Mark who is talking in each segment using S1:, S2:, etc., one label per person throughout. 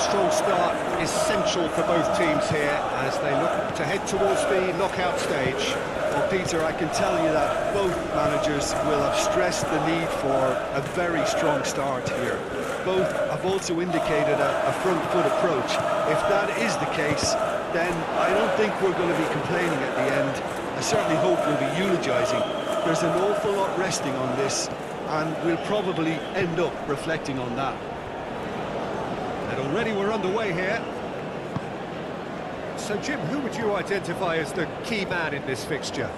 S1: strong start essential for both teams here as they look to head towards the knockout stage.
S2: Well, Peter, I can tell you that both managers will have stressed the need for a very strong start here. Both have also indicated a front foot approach. If that is the case, then I don't think we're going to be complaining at the end. I certainly hope we'll be eulogising. There's an awful lot resting on this, and we'll probably end up reflecting on that.
S1: And already we're underway here. So, Jim, who would you identify as the key man in this fixture?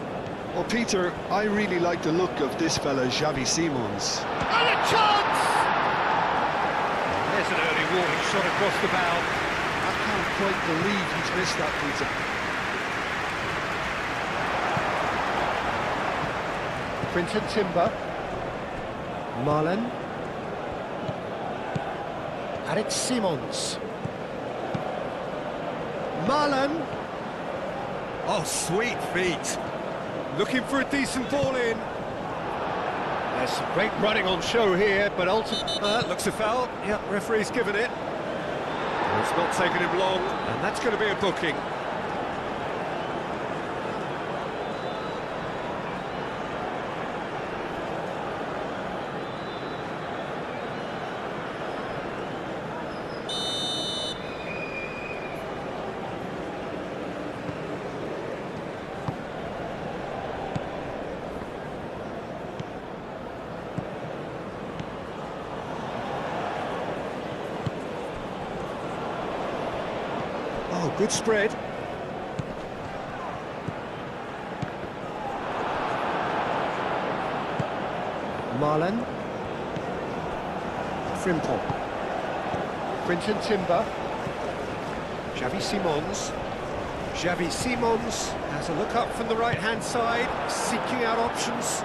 S2: Well, Peter, I really like the look of this fella, Xavi Simons.
S1: And a chance! There's an early warning shot across the bow.
S2: I can't quite believe he's missed that, Peter.
S1: Quinton Timber. Marlon. Alex Simons. Marlon. Oh, sweet feet. Looking for a decent ball in. There's some great running on show here, but ultimately, looks a foul. Yeah, referee's given it. It's not taken him long, and that's going to be a booking. Oh, good spread. Marlon. Frimpong. Quinton Timber. Xavi Simons. Xavi Simons has a look up from the right-hand side, seeking out options.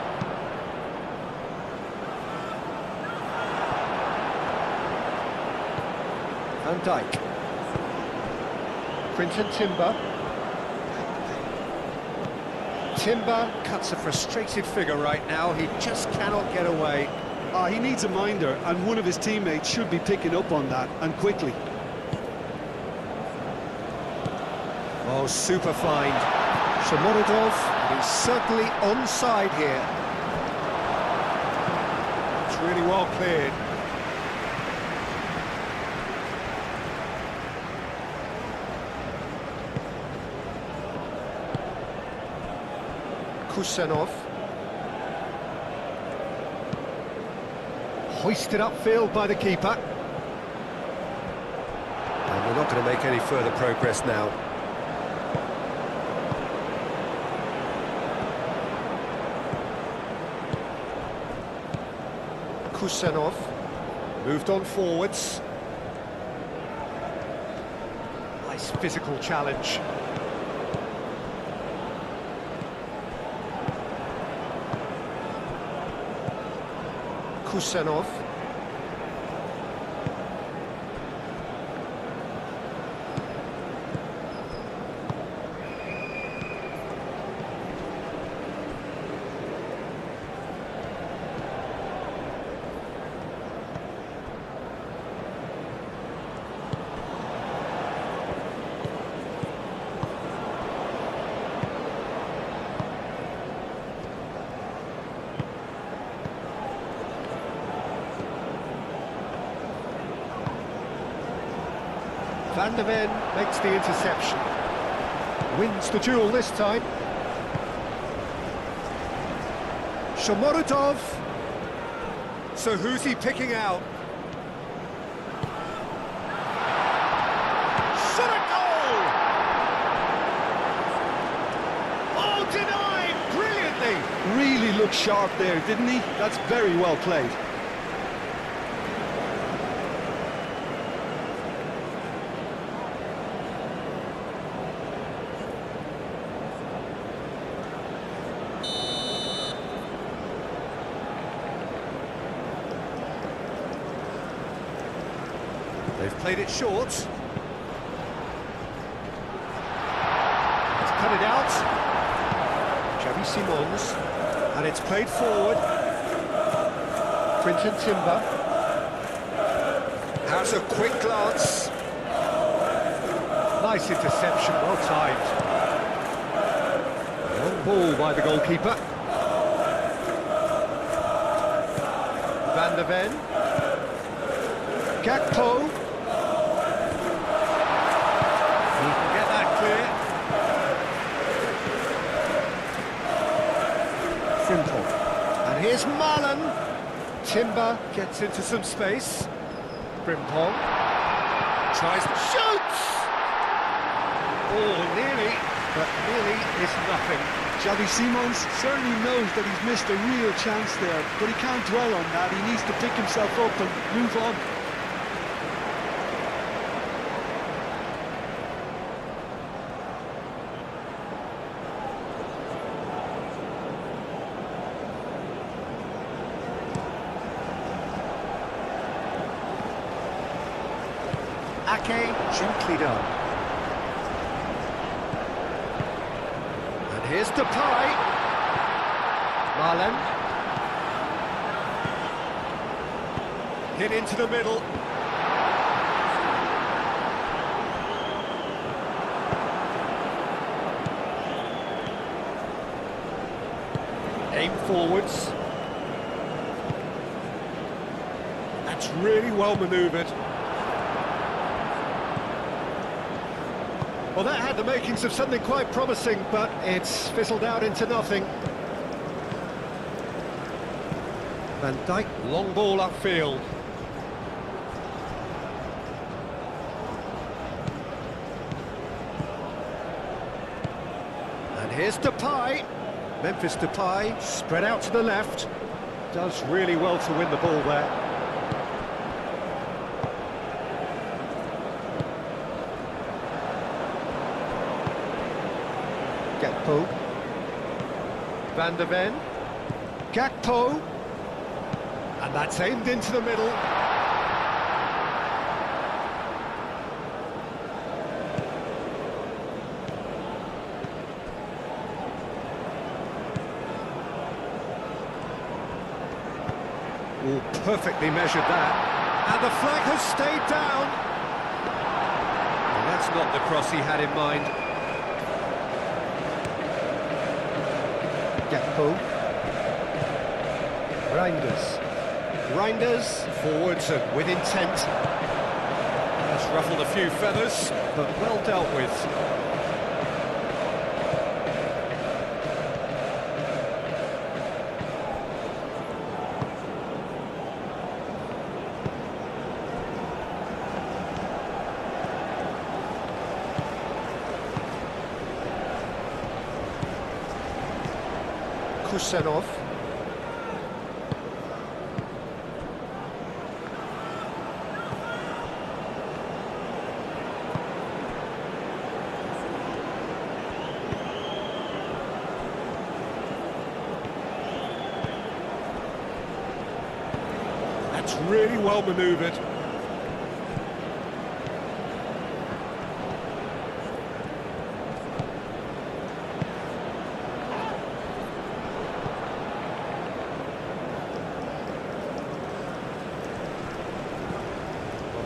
S1: Van Dijk. Quinton Timber. Timber cuts a frustrated figure right now. He just cannot get away.
S2: He needs a minder, and one of his teammates should be picking up on that, and quickly.
S1: Oh, super find. Shomorodov, he's certainly onside here. It's really well cleared. Kusanov. Hoisted upfield by the keeper. And we're not going to make any further progress now. Kusanov. Moved on forwards. Nice physical challenge. Kusanov. Van der Ven makes the interception. Wins the duel this time. Shomorodov. So who's he picking out? Shot a goal! Oh, denied brilliantly!
S2: Really looked sharp there, didn't he? That's very well played.
S1: They've played it short. He's cut it out. Xavi Simons. And it's played forward. Quinton Timber. Has a quick glance. Nice interception, well timed. Long ball by the goalkeeper. Van der Ven. Gakpo. He can get that clear. Simple. And here's Marlon. Timber gets into some space. Frimpong tries to shoot. Oh, nearly, but nearly is nothing.
S2: Xavi Simons certainly knows that he's missed a real chance there, but he can't dwell on that. He needs to pick himself up and move on.
S1: Ake, gently done. And here's Depay. Marlon. Hit into the middle. Aim forwards. That's really well manoeuvred. Well, that had the makings of something quite promising, but it's fizzled out into nothing. Van Dijk, long ball upfield. And here's Depay. Memphis Depay, spread out to the left. Does really well to win the ball there. Gakpo. Van der Ven. Gakpo. And that's aimed into the middle. Oh, perfectly measured that. And the flag has stayed down. Well, that's not the cross he had in mind. Gakpo. Reinders, forwards and with intent. That's ruffled a few feathers, but well dealt with. Kusenov. That's really well manoeuvred.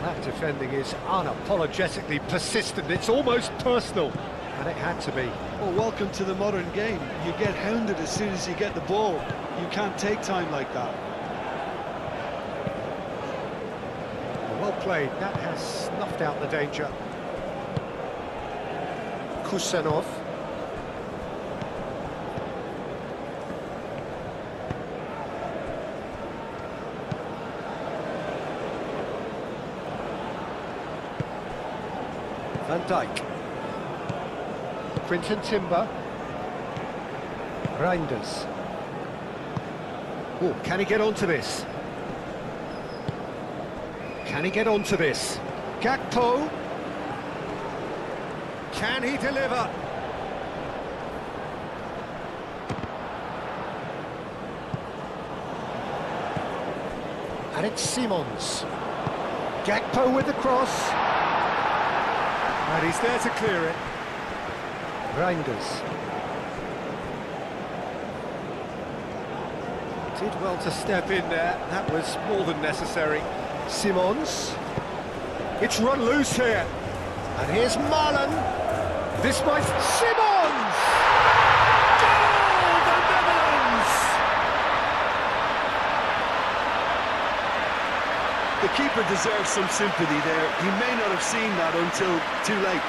S1: That defending is unapologetically persistent. It's almost personal, and it had to be.
S2: Well, welcome to the modern game. You get hounded as soon as you get the ball. You can't take time like that.
S1: Well played. That has snuffed out the danger. Kusenov. Van Dijk. Quinton Timber. Reinders. Oh, can he get onto this? Can he get onto this? Gakpo. Can he deliver? And it's Simons. Gakpo with the cross. And he's there to clear it. Reinders. Did well to step in there. That was more than necessary. Simons. It's run loose here. And here's Marlon. This might... Simons! Goal! The Netherlands!
S2: The keeper deserves some sympathy there. He may not have seen that until too late.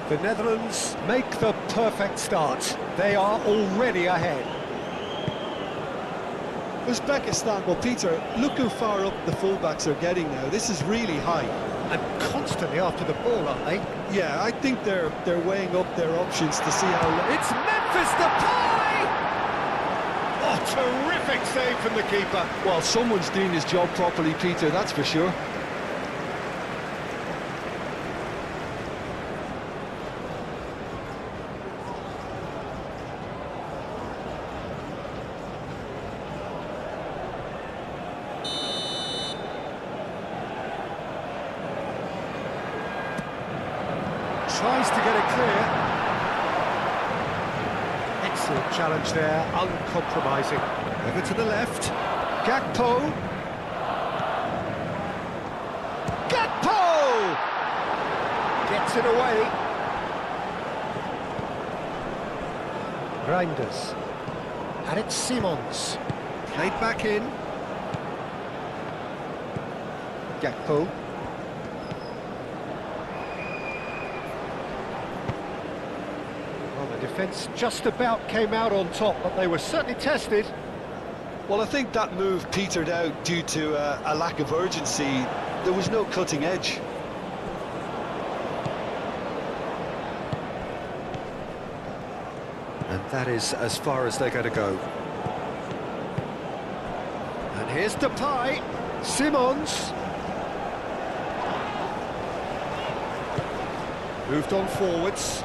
S1: The Netherlands make the perfect start. They are already ahead.
S2: Uzbekistan, well, Peter, look how far up the fullbacks are getting now. This is really high.
S1: And constantly after the ball, aren't they?
S2: Yeah, I think they're weighing up their options to see how...
S1: It's Memphis Depay! Oh, terrific save from the keeper.
S2: Well, someone's doing his job properly, Peter, that's for sure.
S1: Tries to get it clear. Excellent challenge there, uncompromising. Over to the left. Gakpo. Gakpo! Gets it away. Reinders. And it's Simons. Played back in. Gakpo. Defence just about came out on top, but they were certainly tested.
S2: Well, I think that move petered out due to a lack of urgency. There was no cutting edge.
S1: And that is as far as they're going to go. And here's Depay. Simons. Moved on forwards.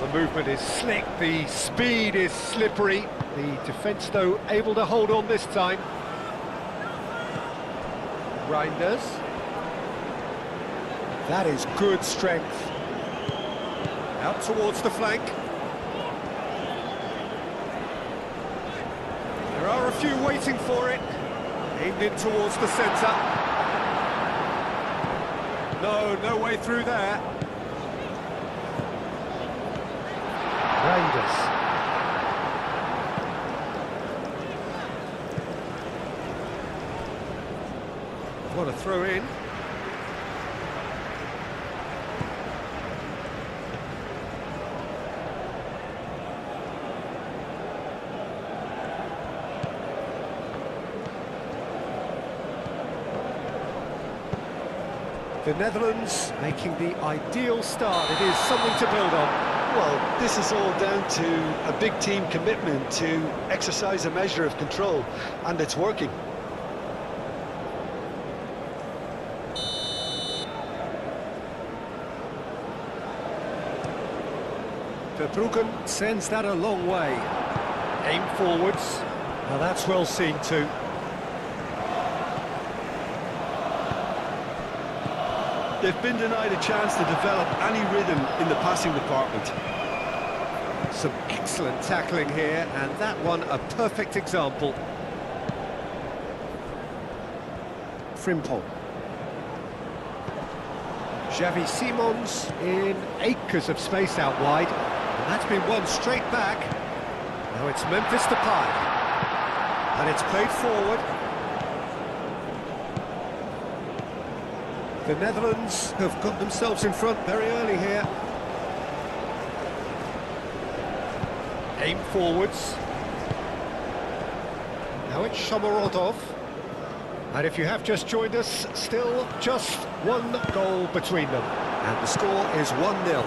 S1: The movement is slick, the speed is slippery. The defence, though, able to hold on this time. Reinders. That is good strength. Out towards the flank. There are a few waiting for it. Aimed in towards the centre. No way through there. Reinders. What a throw in. The Netherlands making the ideal start. It is something to build on.
S2: Well, this is all down to a big team commitment to exercise a measure of control, and it's working.
S1: Verbruggen sends that a long way. Aim forwards. Now that's well seen too.
S2: They've been denied a chance to develop any rhythm in the passing department.
S1: Some excellent tackling here, and that one a perfect example. Frimpong. Xavi Simons in acres of space out wide, and that's been won straight back. Now it's Memphis Depay, and it's played forward. The Netherlands have got themselves in front very early here. Aim forwards. Now it's Shomorodov. And if you have just joined us, still just one goal between them. And the score is 1-0.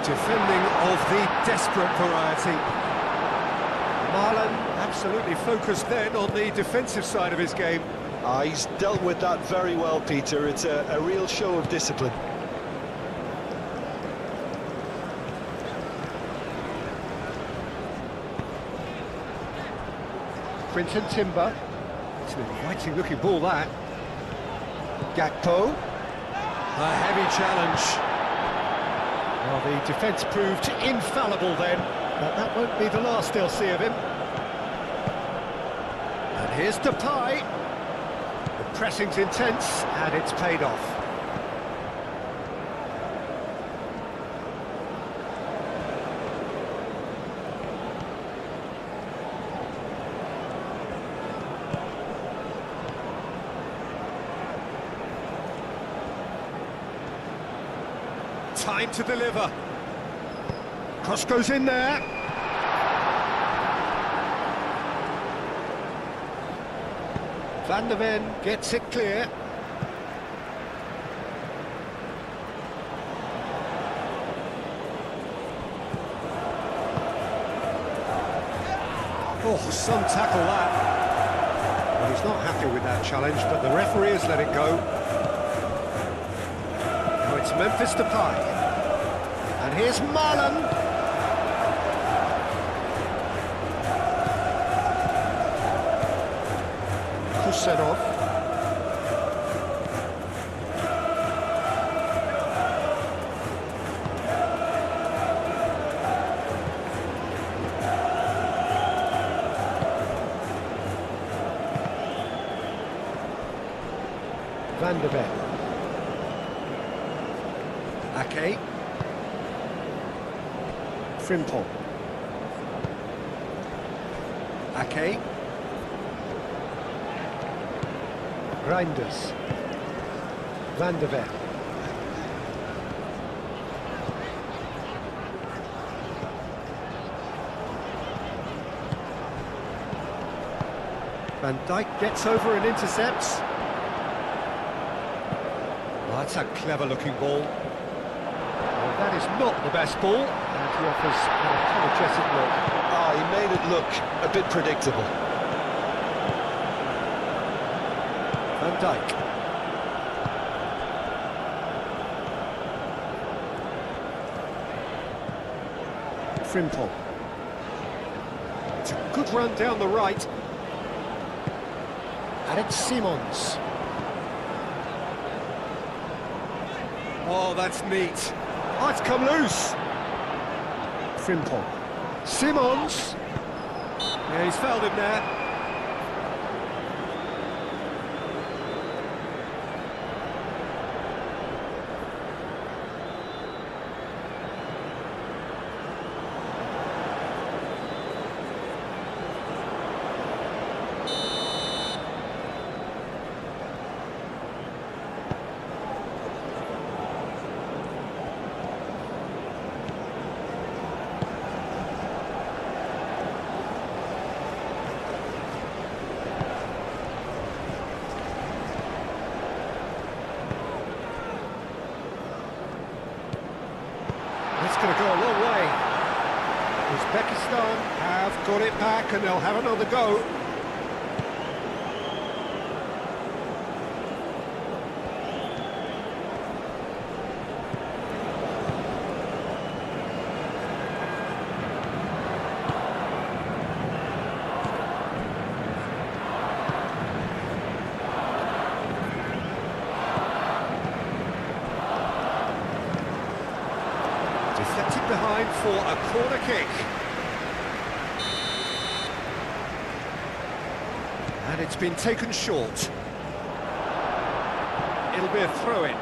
S1: Defending of the desperate variety. Marlon absolutely focused then on the defensive side of his game.
S2: He's dealt with that very well, Peter. It's a real show of discipline.
S1: Quinton Timber. It's an inviting looking ball, that. Gakpo. A heavy challenge. Well, the defence proved infallible then, but that won't be the last they'll see of him. And here's Depay. The pressing's intense, and it's paid off. Time to deliver. Cross goes in there. Van der Ven gets it clear. Oh, some tackle that. Well, he's not happy with that challenge, but the referee has let it go. Now it's Memphis Depay. And here's Marlon. Kusenov. Van der Ven. Ake. Frimpong. Ake. Reinders. Van der Ven. Van Dijk gets over and intercepts. Oh, that's a clever-looking ball. Well, that is not the best ball, and he offers an apologetic look.
S2: He made it look a bit predictable.
S1: Van Dijk. Frimpong. It's a good run down the right. And it's Simons. Oh, that's neat. Oh, it's come loose. Frimpong. Simons. Yeah, he's fouled him there. It's going to go a long way. Uzbekistan have got it back and they'll have another go. Deflected behind for a corner kick. And it's been taken short. It'll be a throw-in.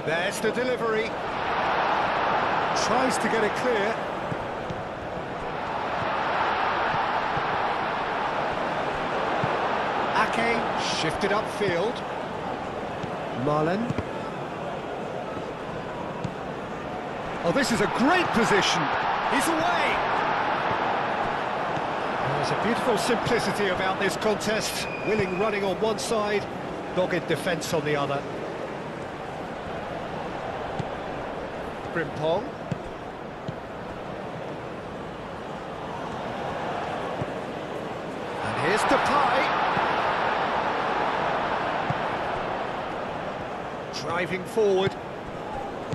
S1: There's the delivery. Tries to get it clear. Ake shifted upfield. Marlon. Oh, this is a great position. He's away. There's There's a beautiful simplicity about this contest. Willing running on one side, dogged defence on the other. Frimpong. And here's Depay. Driving forward.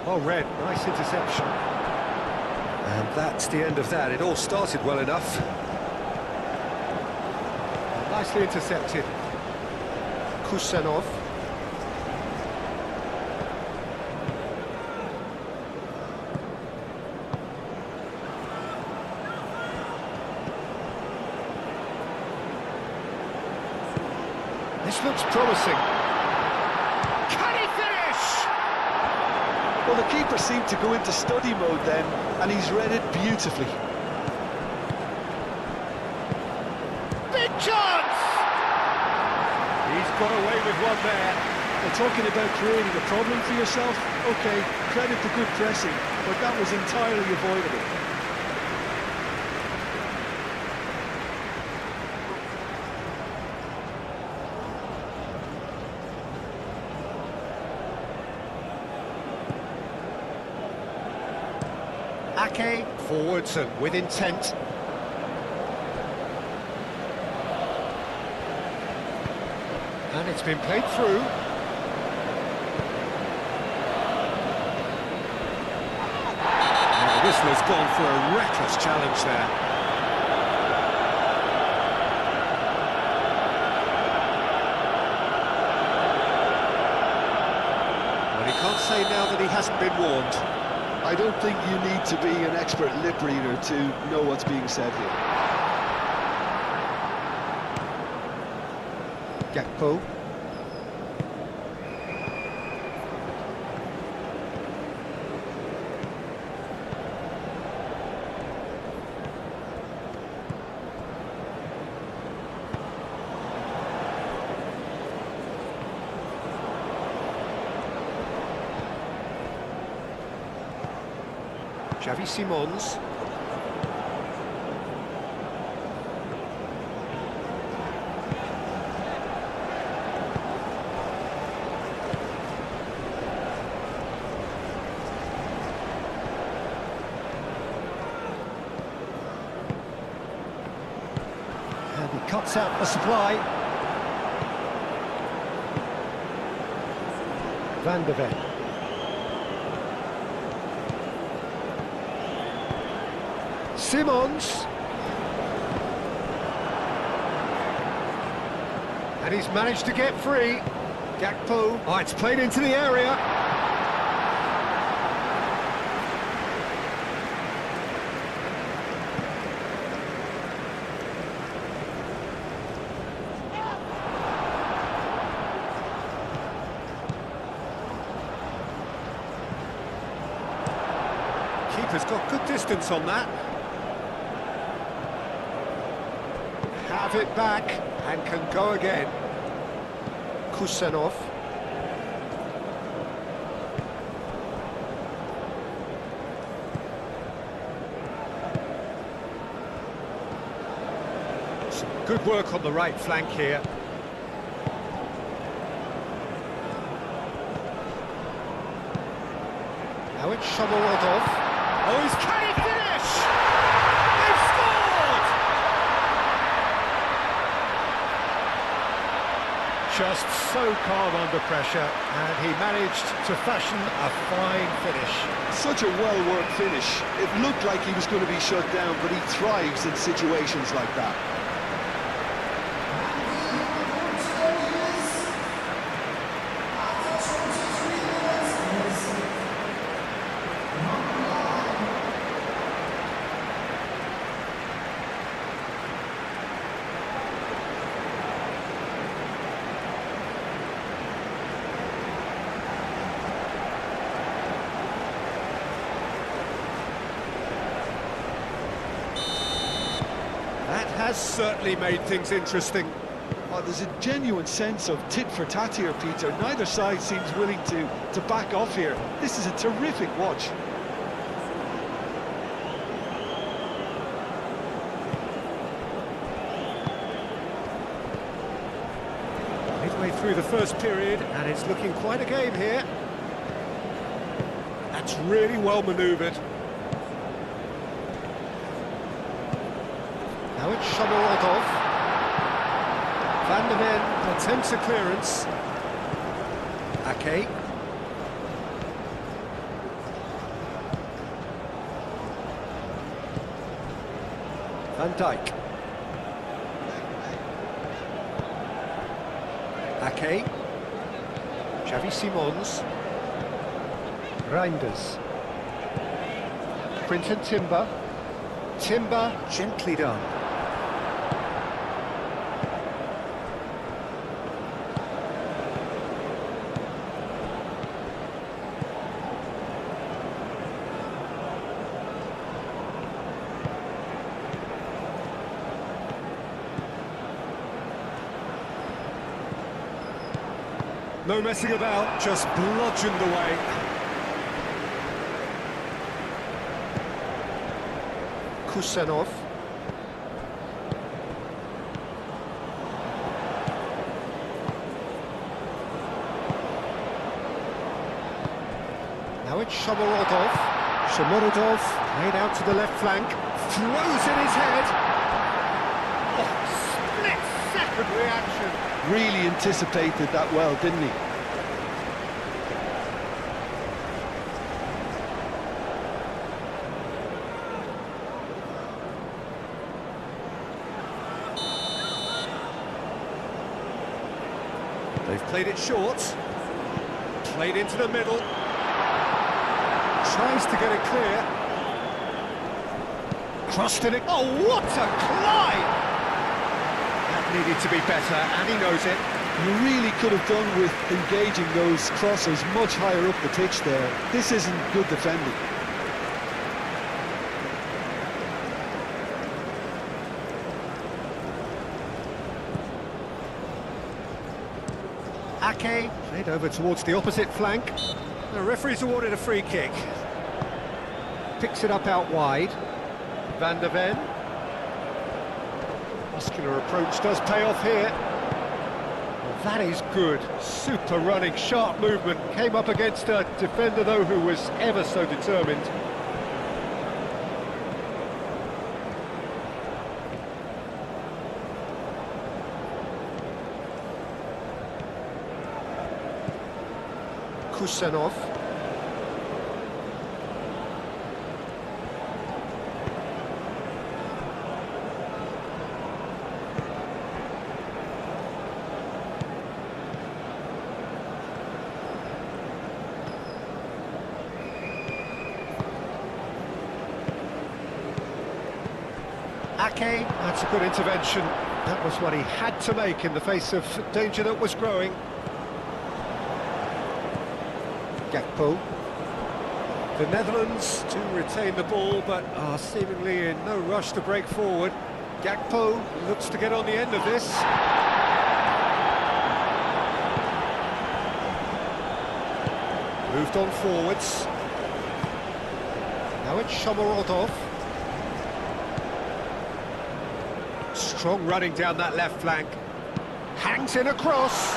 S1: Oh, Red, nice interception. And that's the end of that. It all started well enough. Nicely intercepted. Kusanov. This looks promising. Can he finish?
S2: Well, the keeper seemed to go into study mode then, and he's read it beautifully.
S1: Big chance! He's got away with one there.
S2: They're talking about creating a problem for yourself. OK, credit the good pressing, but that was entirely avoidable.
S1: Ake, forwards and with intent. And it's been played through. And the whistler's gone for a reckless challenge there. Well, he can't say now that he hasn't been warned.
S2: I don't think you need to be an expert lip reader to know what's being said here.
S1: Gakpo. Xavi Simons. And he cuts out the supply. Van de Ven. Simons. And he's managed to get free. Gakpo. Oh, it's played into the area. Keeper's got good distance on that. Have it back and can go again. Kusanov. Some good work on the right flank here. Now it's Shomorodov. Oh, he's can he finish? They've scored! Just so calm under pressure, and he managed to fashion a fine finish.
S2: Such a well-worked finish. It looked like he was going to be shut down, but he thrives in situations like that.
S1: That has certainly made things interesting.
S2: Oh, there's a genuine sense of tit for tat here, Peter. Neither side seems willing to back off here. This is a terrific watch.
S1: through the first period, and it's looking quite a game here. That's really well manoeuvred. Now it's Shomorodov. Van der Ven attempts a clearance. Ake. Van Dijk. Ake. Xavi Simons. Reinders. Quinton Timber. Timber gently done. No messing about, just bludgeoned away. Kusanov. Now it's Shomorodov. Shomorodov played out to the left flank. Throws in his head. Oh, split-second reaction.
S2: Really anticipated that well, didn't he?
S1: They've played it short. Played into the middle. Tries to get it clear. Crossed it. Oh, what a climb! Needed to be better, and he knows it.
S2: You really could have done with engaging those crossers much higher up the pitch there. This isn't good defending.
S1: Ake played over towards the opposite flank. The referee's awarded a free kick. Picks it up out wide. Van der Ven. Muscular approach does pay off here. Well, that is good. Super running, sharp movement. Came up against a defender, though, who was ever so determined. Kusanov. Ake, that's a good intervention. That was what he had to make in the face of danger that was growing. Gakpo. The Netherlands do retain the ball, but are seemingly in no rush to break forward. Gakpo looks to get on the end of this. Moved on forwards. Now it's Shomorodov. Strong running down that left flank. Hangs in across.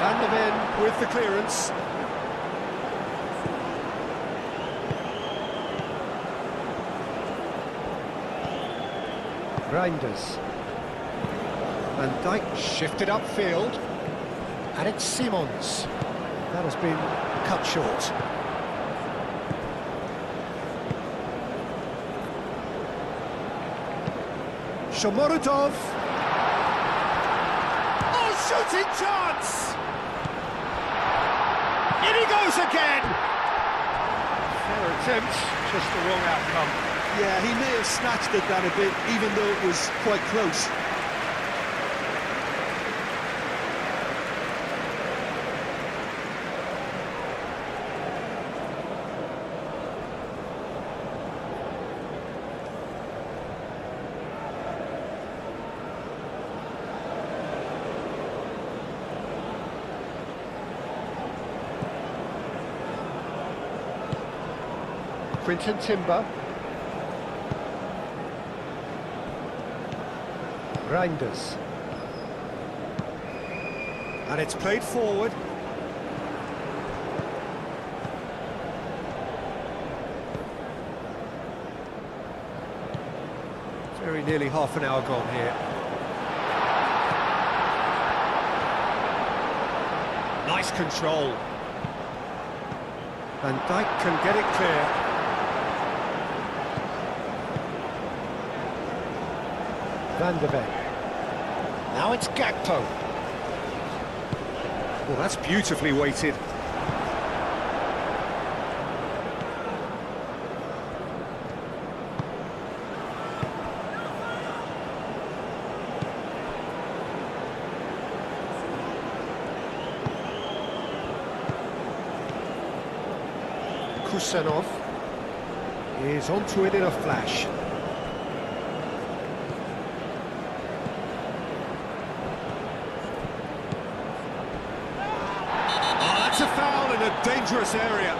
S1: Van der Ven with the clearance. Reinders. Van Dijk shifted upfield. And it's Simons. That has been cut short. Shomorodov. Oh, shooting chance! In he goes again! Fair attempt, just the wrong outcome.
S2: Yeah, he may have snatched at that a bit, even though it was quite close.
S1: Quinton Timber. Reinders. And it's played forward. Very nearly half an hour gone here. Nice control. Van Dijk can get it clear. Van de Beek. Now it's Gakpo. Well, that's beautifully weighted. Kusanov is onto it in a flash. Oh, that's a foul in a dangerous area.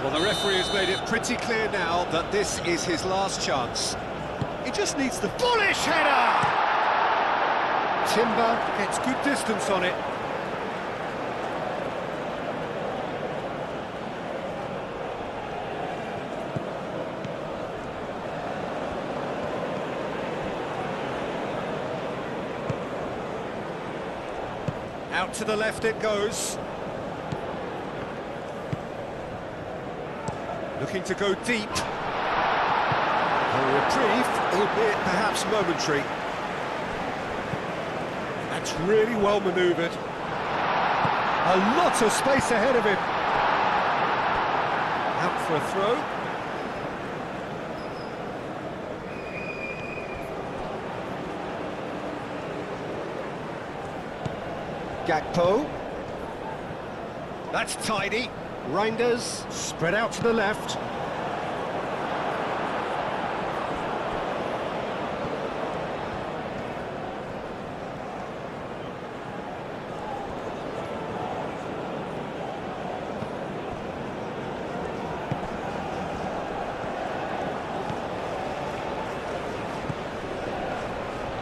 S1: Well, the referee has made it pretty clear now that this is his last chance. He just needs the bullish header! Timber gets good distance on it. Out to the left it goes. Looking to go deep. A reprieve, albeit perhaps momentary. That's really well manoeuvred. A lot of space ahead of him. Out for a throw. Gakpo. That's tidy. Reinders spread out to the left.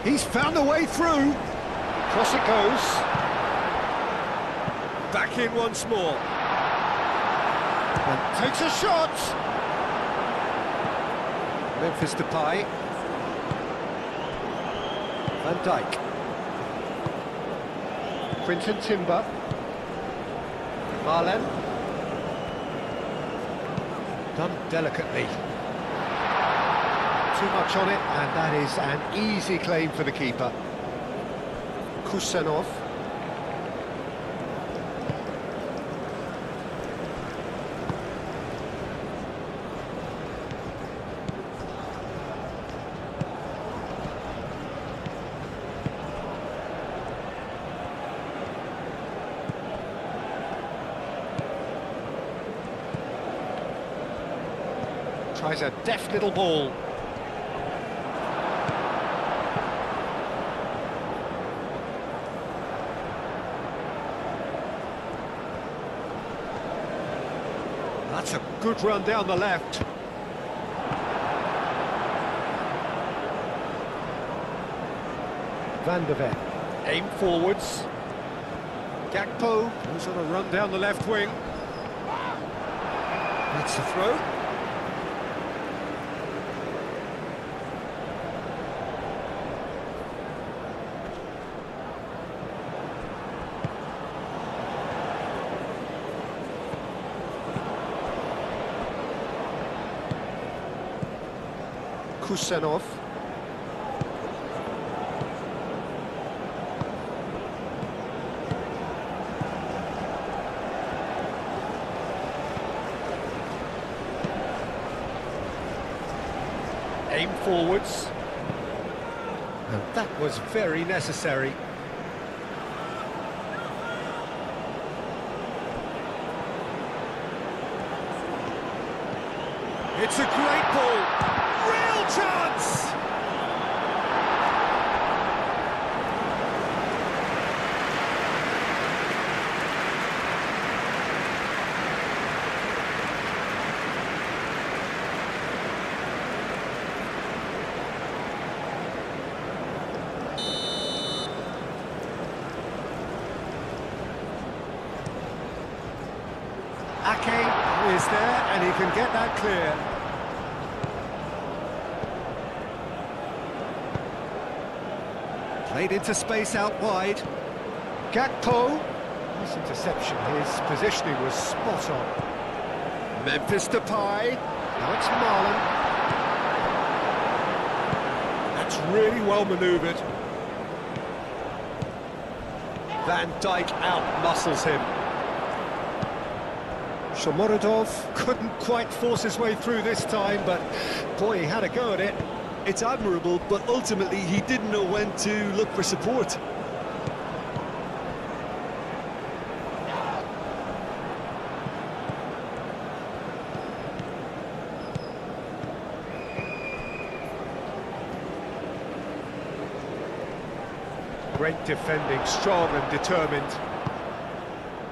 S1: He's found a way through. Cross it goes. Back in once more. And takes a shot. Memphis Depay. Van Dijk. Quinton Timber. Marlen. Done delicately. Too much on it, and that is an easy claim for the keeper. Kusanov. Tries a deft little ball. That's a good run down the left. Van de Ven. Aim forwards. Gakpo goes on a run down the left wing. That's the throw. Kusanov. Aim forwards. And that was very necessary. It's a great ball. Real chance! Ake is there, and he can get that clear. Played into space out wide. Gakpo. Nice interception. His positioning was spot on. Memphis Depay. Now it's Marlon. That's really well manoeuvred. Van Dijk out-muscles him. Shomorodov couldn't quite force his way through this time, but boy, he had a go at it.
S2: It's admirable, but ultimately he didn't know when to look for support.
S1: Great defending, strong and determined.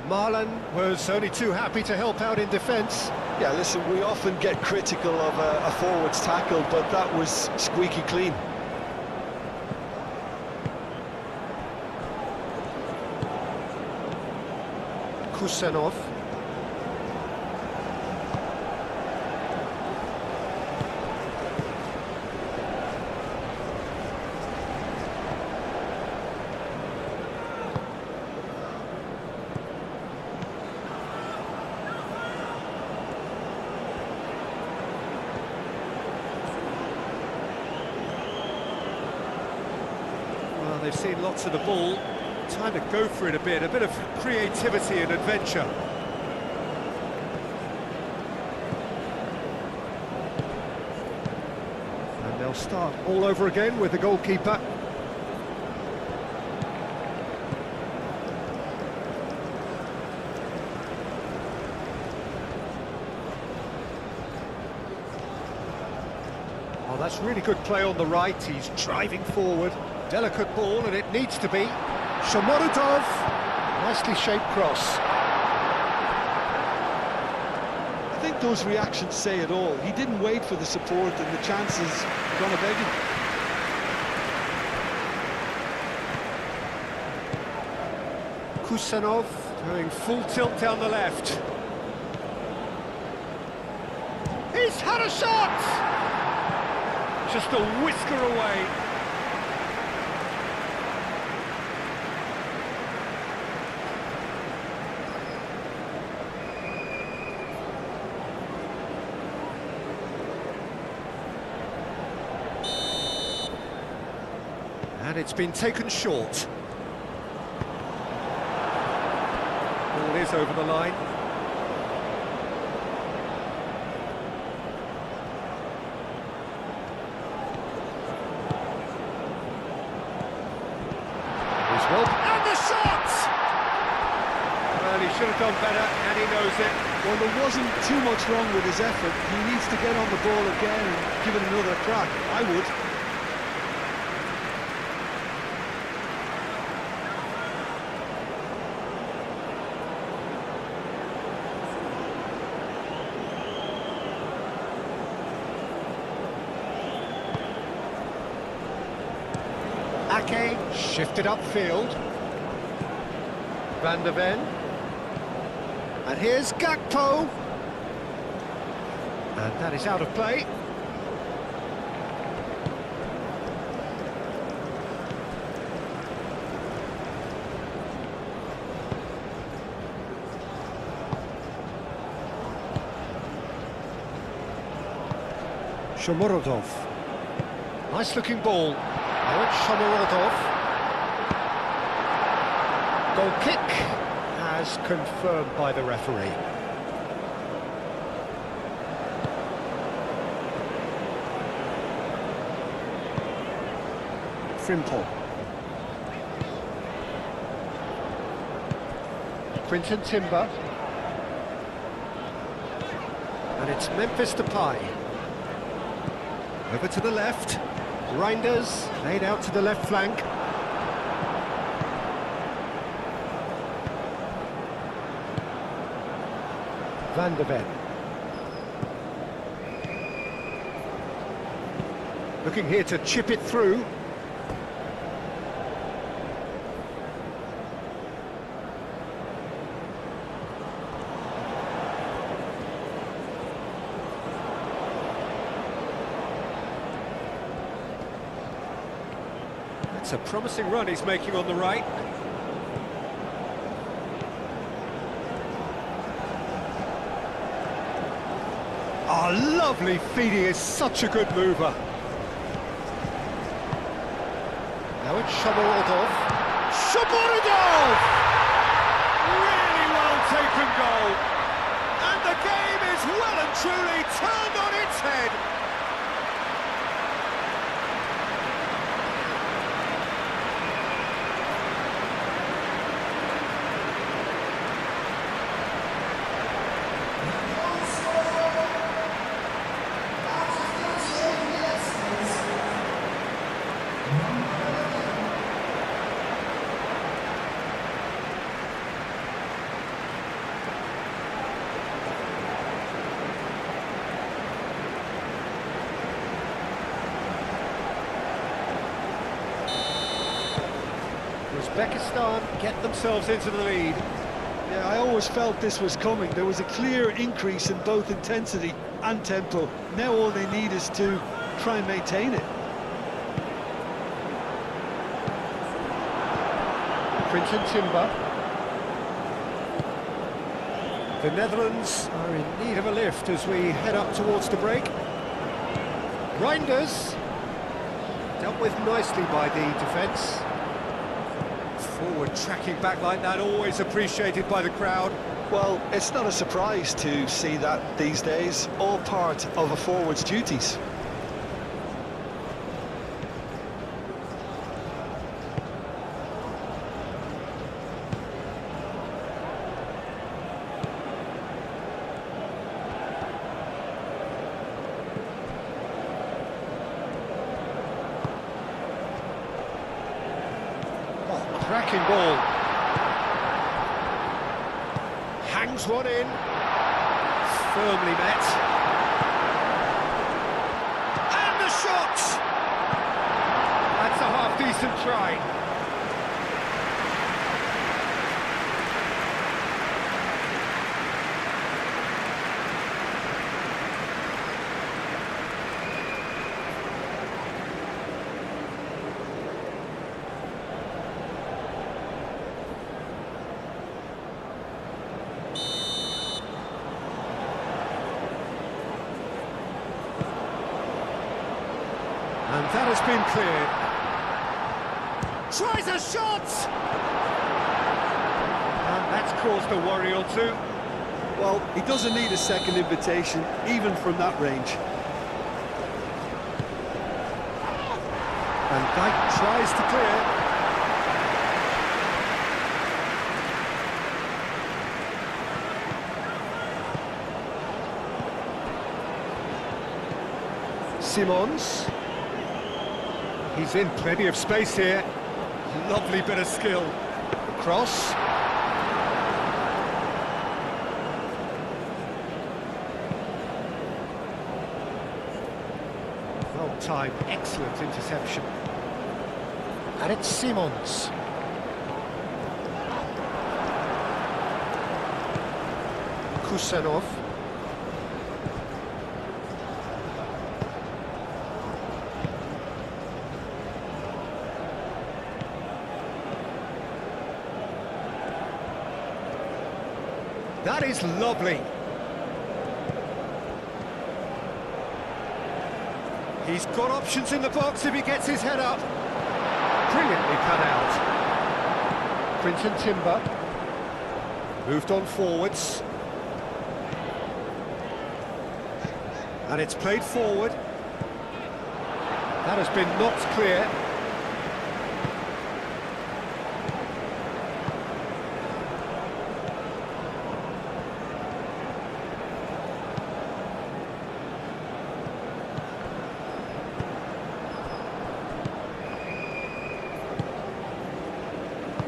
S1: Marlon was only too happy to help out in defence.
S2: Yeah, listen, we often get critical of a forward's tackle, but that was squeaky clean.
S1: Kusanov. Well, they've seen lots of the ball. Time to go for it a bit of creativity and adventure. And they'll start all over again with the goalkeeper. Oh, that's really good play on the right. He's driving forward. Delicate ball, and it needs to be. Shomorodov, nicely shaped cross.
S2: I think those reactions say it all. He didn't wait for the support, and the chances gone a-begging.
S1: Kusanov doing full tilt down the left. He's had a shot! Just a whisker away. And it's been taken short. Ball is over the line. He's well, and the shot! Well, he should have done better, and he knows it.
S2: Well, there wasn't too much wrong with his effort. He needs to get on the ball again and give it another crack. I would.
S1: Ake shifted upfield. Van der Ven. And here's Gakpo. And that is out of play. Shomorodov. Nice looking ball. Now it's Shomorodov. Goal kick as confirmed by the referee. Frimpong. Quinton Timber. And it's Memphis Depay. Over to the left. Reinders laid out to the left flank. Van der Ven. Looking here to chip it through. It's a promising run he's making on the right. Oh, lovely feed, he is such a good mover. Now it's Shomorodov. Shomorodov! Really well taken goal. And the game is well and truly turned on its head. UZBEKISTAN get themselves into the lead.
S2: Yeah, I always felt this was coming. There was a clear increase in both intensity and tempo. Now all they need is to try and maintain it.
S1: Quinton Timber. The Netherlands are in need of a lift as we head up towards the break. Reinders dealt with nicely by the defence. Forward tracking back like that, always appreciated by the crowd.
S2: Well, it's not a surprise to see that these days, all part of a forward's duties.
S1: Cracking ball. Hangs one in. Firmly met. And the shot! That's a half-decent try. And that has been cleared. Tries a shot! And that's caused a worry or two.
S2: Well, he doesn't need a second invitation, even from that range.
S1: And Dyke tries to clear. Simons. He's in plenty of space here. Lovely bit of skill. Cross. Well timed, excellent interception. And it's Simons. Kusanov. That is lovely. He's got options in the box if he gets his head up. Brilliantly cut out. Quinton Timber. Moved on forwards. And it's played forward. That has been knocked clear.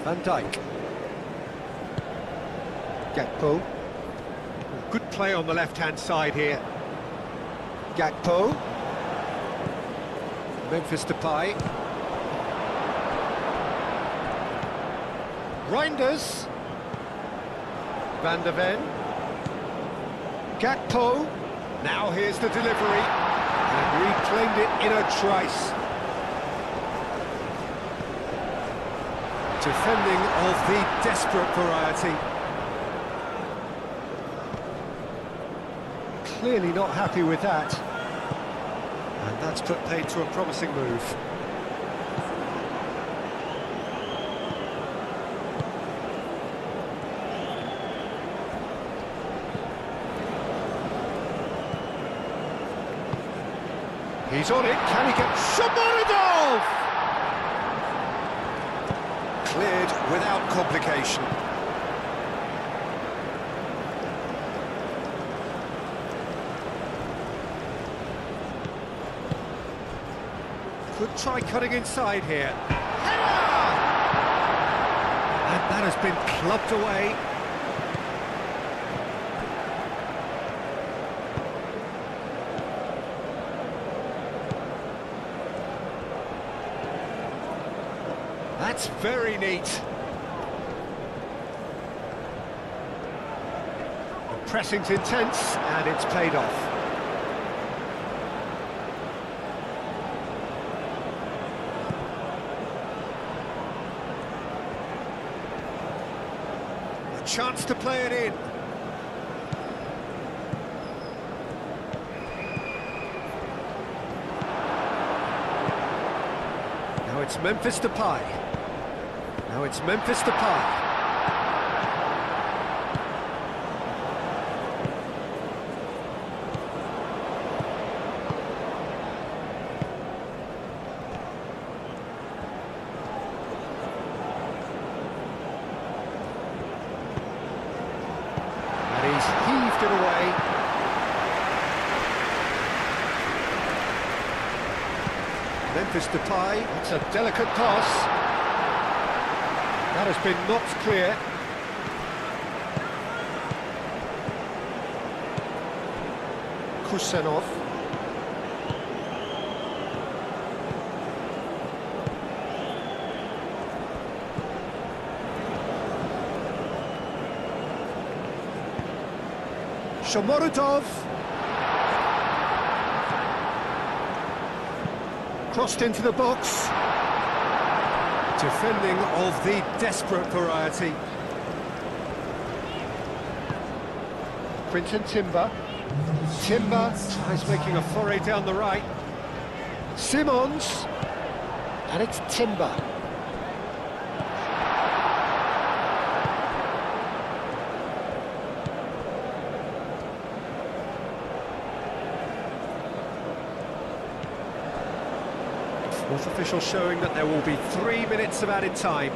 S1: Van Dijk. Gakpo. Good play on the left-hand side here. Gakpo. Memphis Depay. Reinders. Van der Ven. Gakpo. Now here's the delivery. And reclaimed it in a trice. Defending of the desperate variety. Clearly not happy with that. And that's put paid to a promising move. He's on it, can he get... Shomurodov!
S3: Cleared without complication.
S1: Could try cutting inside here. Header! And that has been clubbed away. That's very neat. The pressing's intense, and it's paid off. A chance to play it in. Now it's Memphis Depay. Now it's Memphis Depay. And he's heaved it away. Memphis Depay, that's a delicate pass. That has been knocked clear. Kusenov. Shomurodov. Crossed into the box. Defending of the desperate variety. Quinton Timber. Timber tries making a foray down the right. Simons. And it's Timber. Fourth official showing that there will be 3 minutes of added time.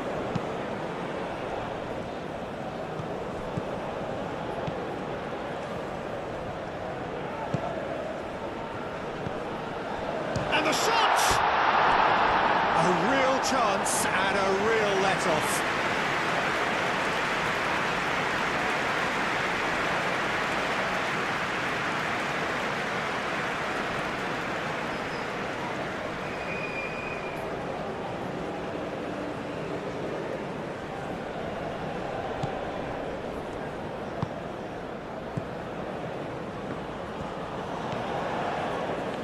S1: And the shot! A real chance and a real let-off.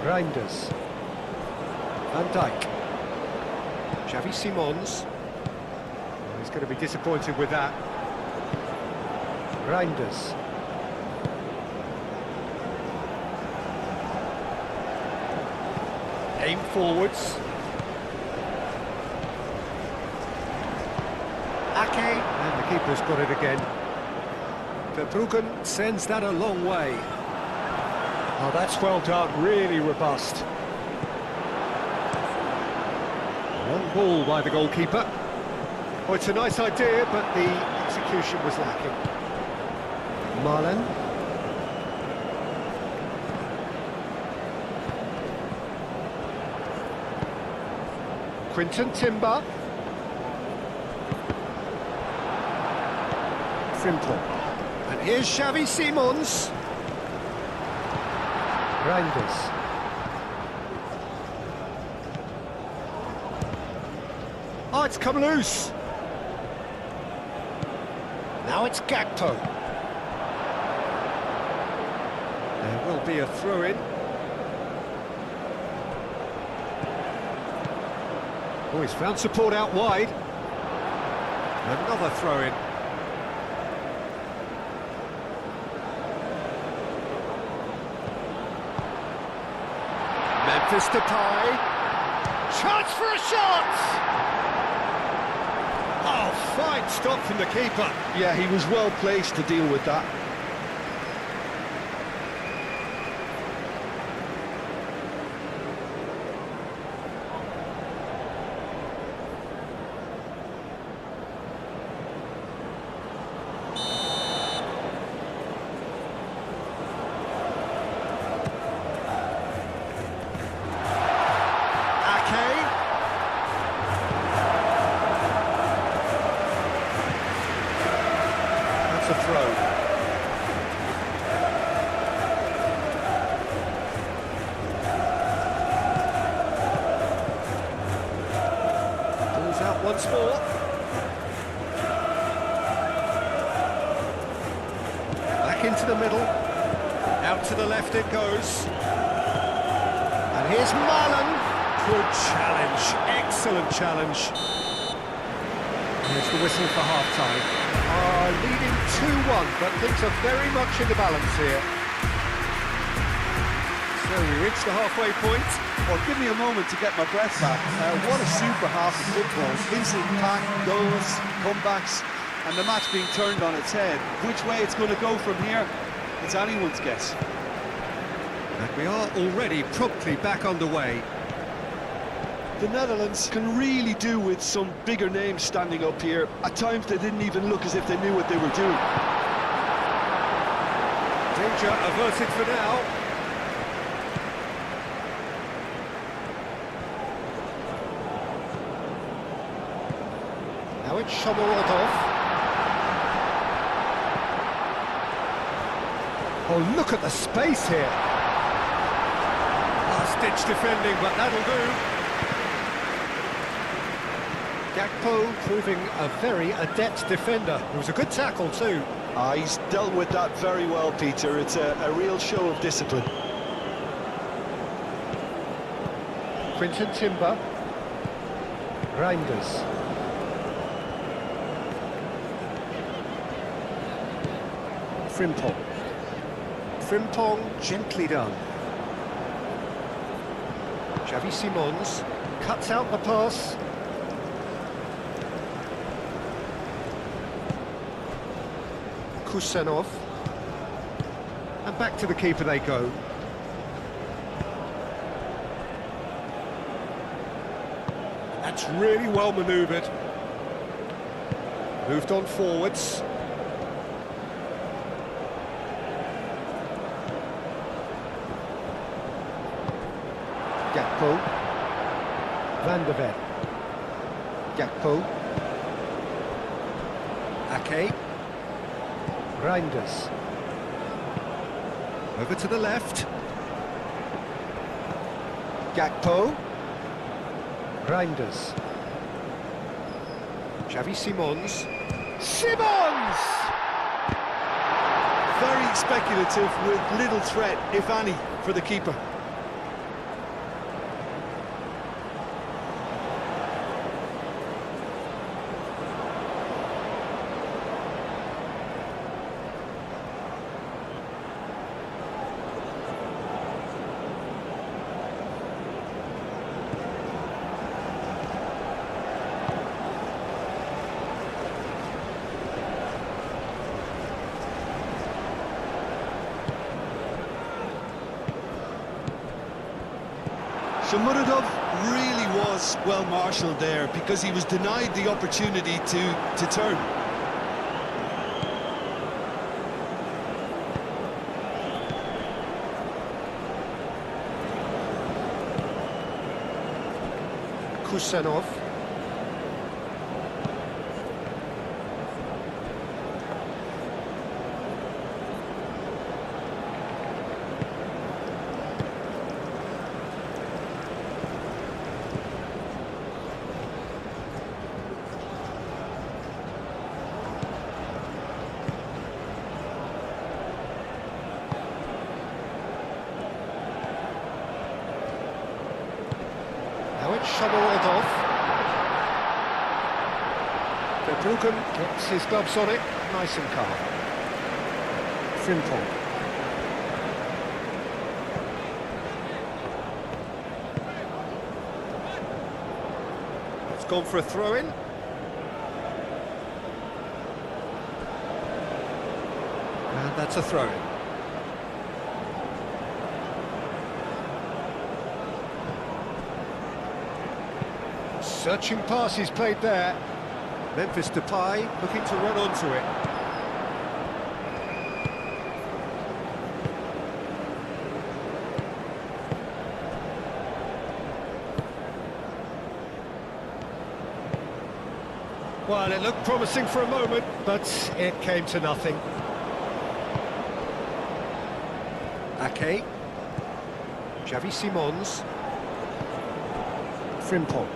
S1: Reinders. Van Dijk. Xavi Simons. He's going to be disappointed with that. Reinders. Aim forwards. Ake. And the keeper's got it again. Verbruggen sends that a long way. Oh, that's well done, really robust. Long ball by the goalkeeper. Oh, it's a nice idea, but the execution was lacking. Marlen. Quinton Timber. Simple. And here's Xavi Simons. Reinders. Oh, it's come loose. Now it's Gakpo. There will be a throw-in. Oh, he's found support out wide. Another throw-in. Memphis Depay. Chance for a shot! Oh, fine stop from the keeper.
S2: Yeah, he was well placed to deal with that.
S1: A throw. Ball's out once more. Back into the middle. Out to the left it goes. And here's Marlon. Good challenge. Excellent challenge. Here's the whistle for half-time. Leading 2-1, but things are very much in the balance here. So we reach the halfway point.
S2: Well, give me a moment to get my breath back. What a super half of football. Instant pack, goals, comebacks, and the match being turned on its head. Which way it's going to go from here, it's anyone's guess.
S1: And we are already promptly back underway.
S2: The Netherlands can really do with some bigger names standing up here. At times they didn't even look as if they knew what they were doing.
S1: Danger averted for now. Now it's Shomorodov. Oh, look at the space here. Last-ditch defending, but that'll do. Gakpo proving a very adept defender. It was a good tackle too.
S2: He's dealt with that very well, Peter. It's a real show of discipline.
S1: Quinton Timber. Reinders. Frimpong. Frimpong gently done. Xavi Simons cuts out the pass. Kusanov, and back to the keeper they go. That's really well manoeuvred. Moved on forwards. Gakpo. Van der Ven. Gakpo. Ake. Reinders. Over to the left. Gakpo. Reinders. Xavi Simons. Simons!
S2: Very speculative with little threat, if any, for the keeper. Shomurodov really was well marshalled there because he was denied the opportunity to turn.
S1: Kusanov. Now it's Shomorodov. Dugan gets his gloves on it, nice and calm. Frimpong. It's gone for a throw-in. And that's a throw-in. Searching pass is played there. Memphis Depay looking to run onto it. Well, it looked promising for a moment, but it came to nothing. Ake. Xavi Simons. Frimpong.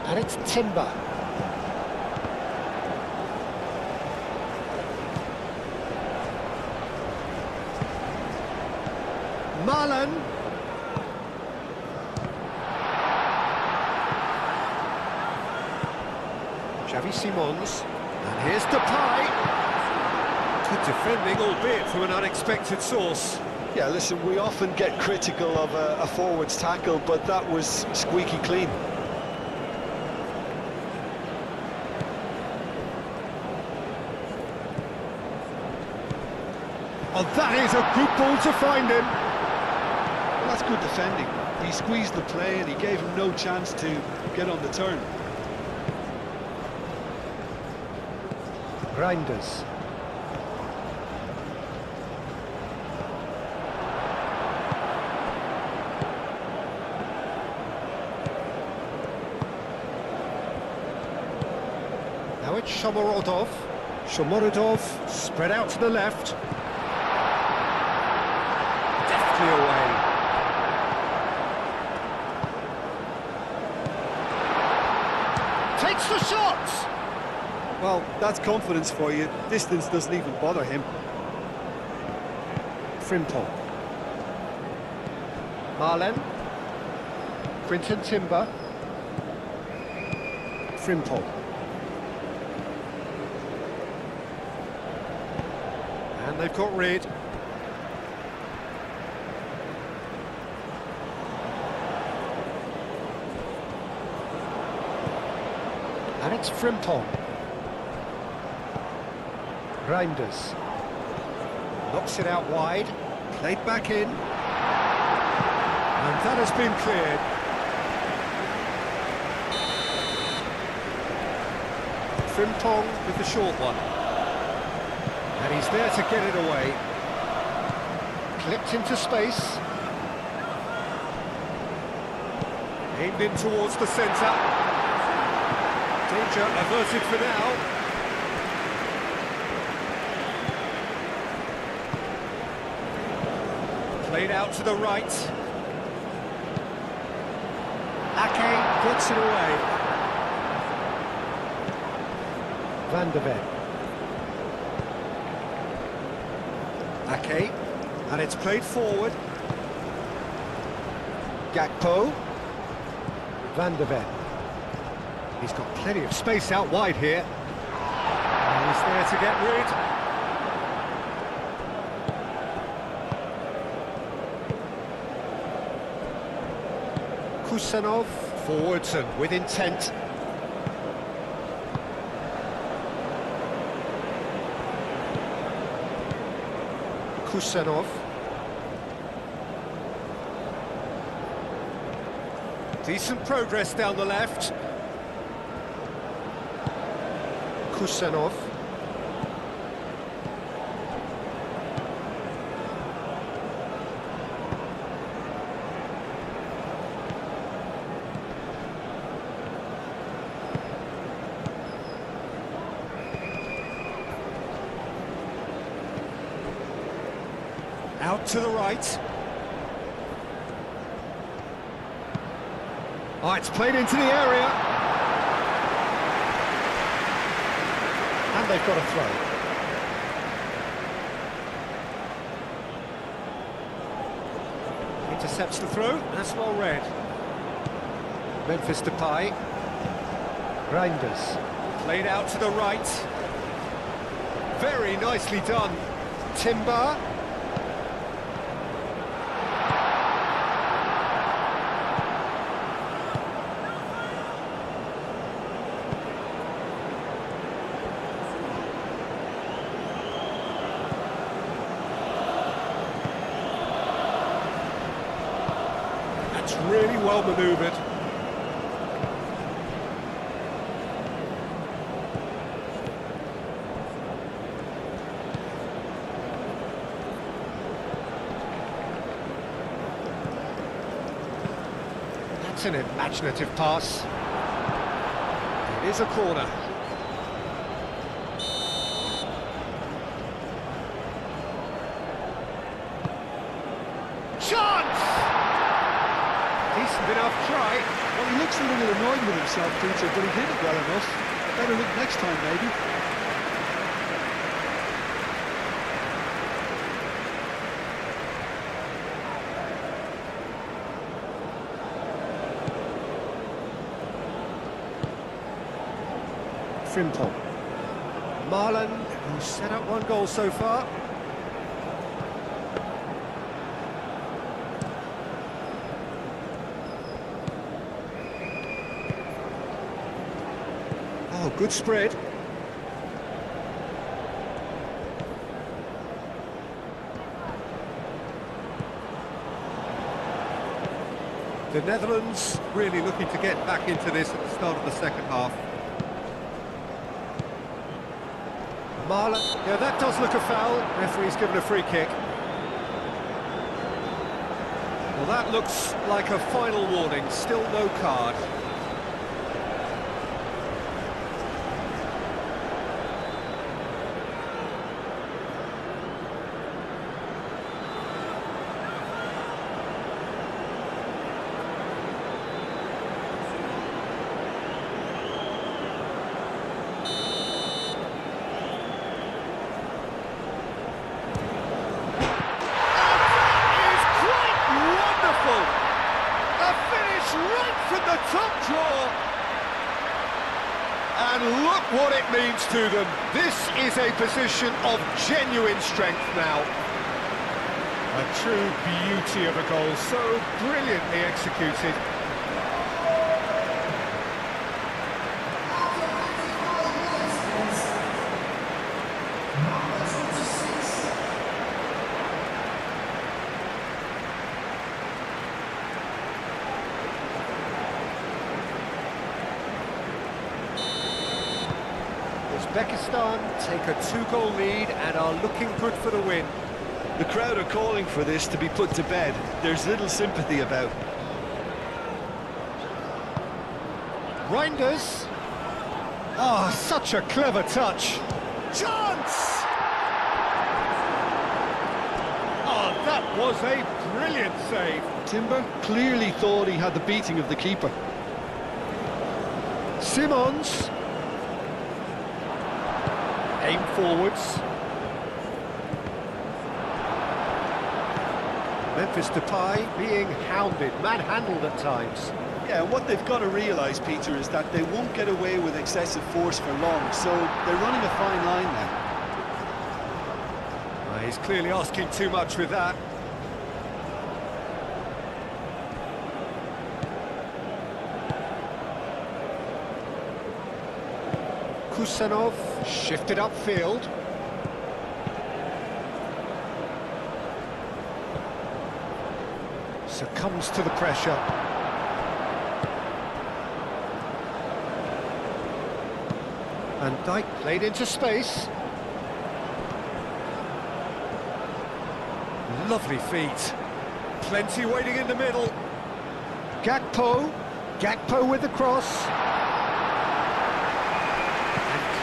S1: And it's Timber. Marlon. Xavi Simons. And here's Depay. Good defending, albeit from an unexpected source.
S2: Yeah, listen, we often get critical of a forward's tackle, but that was squeaky clean.
S1: Oh, that is a good ball to find him.
S2: Well, that's good defending. He squeezed the play and he gave him no chance to get on the turn.
S1: Grinders. Now it's Shomorodov. Shomorodov spread out to the left. Deftly away. Takes the shot!
S2: Well, that's confidence for you. Distance doesn't even bother him.
S1: Frimpong. Marlen. Quinton Timber. Frimpong. And they've got rid. And it's Frimpong. Grinders. Knocks it out wide. Played back in. And that has been cleared. Frimpong with the short one. And he's there to get it away. Clipped into space. Aimed in towards the centre. Danger averted for now. Played out to the right. Ake puts it away. Van de Ven. Ake, and it's played forward. Gakpo. Van de Ven. He's got plenty of space out wide here. And he's there to get rid. Kusanov forwards and with intent. Kusanov. Decent progress down the left. Kusanov. Out to the right. Oh, it's played into the area. And they've got a throw. Intercepts the throw, that's well read. Memphis Depay. Reinders. Played out to the right. Very nicely done. Timber. That's really well manoeuvred. That's an imaginative pass. It is a corner. Chance! Decent enough try.
S2: Well, he looks a little annoyed with himself, Peter, but he did it well enough. Better look next time, maybe. Frimpong.
S1: Marlon, who's set up one goal so far. Oh, good spread. The Netherlands really looking to get back into this at the start of the second half. Marlon, yeah, that does look a foul. Referee's given a free kick. Well, that looks like a final warning. Still no card. From the top draw, and look what it means to them. This is a position of genuine strength now. A true beauty of a goal, so brilliantly executed. Uzbekistan take a 2-goal lead and are looking good for the win.
S2: The crowd are calling for this to be put to bed. There's little sympathy about.
S1: Reinders. Oh, such a clever touch. Chance! Oh, that was a brilliant save.
S2: Timber clearly thought he had the beating of the keeper.
S1: Simons. Aim forwards. Memphis Depay being hounded, manhandled at times.
S2: Yeah, and what they've got to realise, Peter, is that they won't get away with excessive force for long, so they're running a fine line now.
S1: Well, he's clearly asking too much with that. Kusanov shifted upfield. Succumbs to the pressure. And Dijk played into space. Lovely feet. Plenty waiting in the middle. Gakpo with the cross.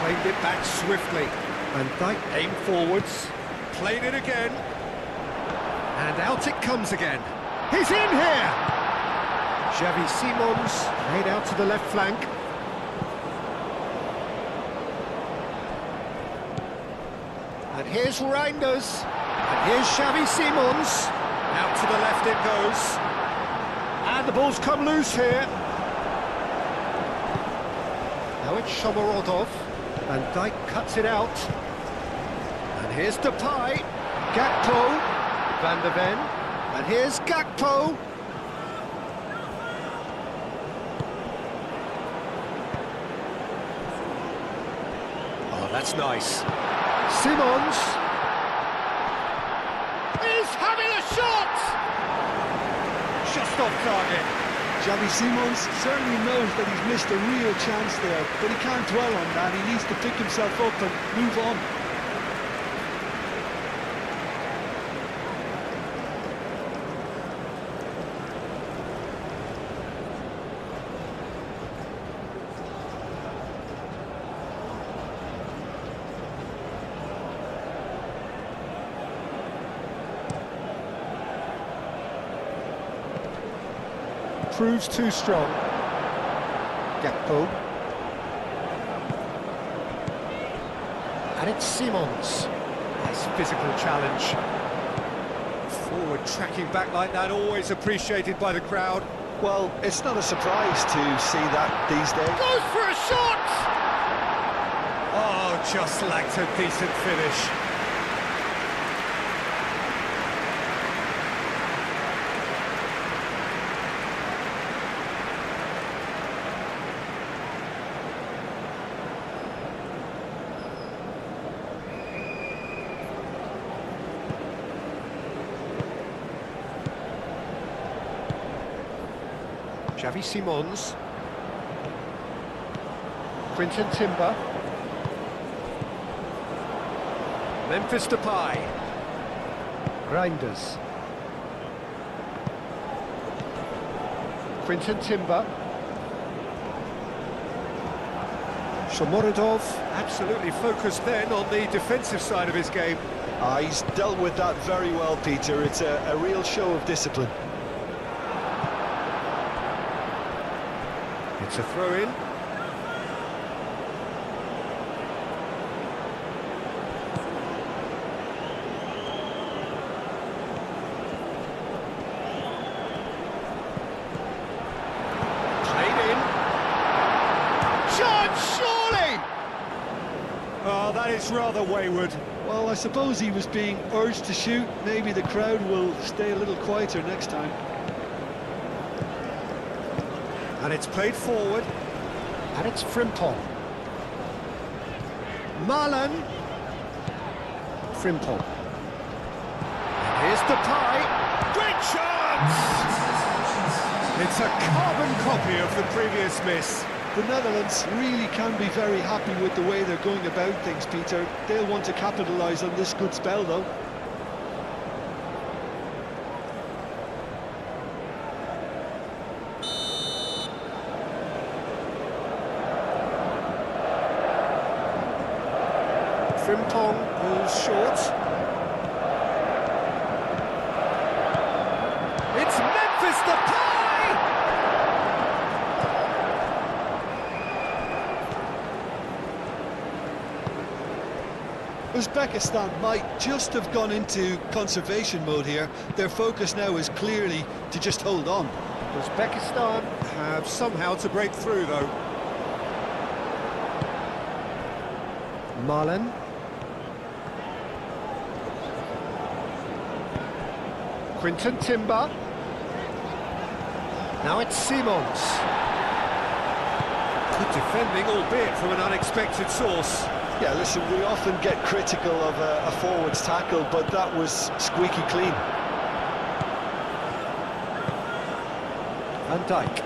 S1: Played it back swiftly. And Dijk aimed forwards. Played it again. And out it comes again. He's in here! Xavi Simons played out to the left flank. And here's Reinders. And here's Xavi Simons. Out to the left it goes. And the ball's come loose here. Now it's Shomorodov. And Dijk cuts it out. And here's Depay. Gakpo. Van der Ven. And here's Gakpo. Oh, that's nice. Simons. He's having a shot! Just off target.
S2: Xavi Simons certainly knows that he's missed a real chance there, but he can't dwell on that. He needs to pick himself up and move on.
S1: Proves too strong. Gakpo. And it's Simons. Nice physical challenge. Forward tracking back like that, always appreciated by the crowd.
S2: Well, it's not a surprise to see that these days.
S1: Goes for a shot! Oh, just lacked a decent finish. Xavi Simons. Quinton Timber. Memphis Depay. Reinders. Quinton Timber. Shomorodov. Absolutely focused then on the defensive side of his game.
S2: He's dealt with that very well, Peter. It's a real show of discipline.
S1: It's a throw-in. Played in. Chance, surely! Oh, that is rather wayward.
S2: Well, I suppose he was being urged to shoot. Maybe the crowd will stay a little quieter next time.
S1: And it's played forward. And it's Frimpong. Marlon. Frimpong. And here's Depay. Great chance! It's a carbon copy of the previous miss.
S2: The Netherlands really can be very happy with the way they're going about things, Peter. They'll want to capitalise on this good spell, though.
S1: Frimpong goes short. It's Memphis Depay!
S2: Uzbekistan might just have gone into conservation mode here. Their focus now is clearly to just hold on.
S1: Uzbekistan have somehow to break through, though. Marlon. Quinton Timber. Now it's Simons. Good defending, albeit from an unexpected source.
S2: Yeah, listen, we often get critical of a forward's tackle, but that was squeaky clean.
S1: Van Dijk.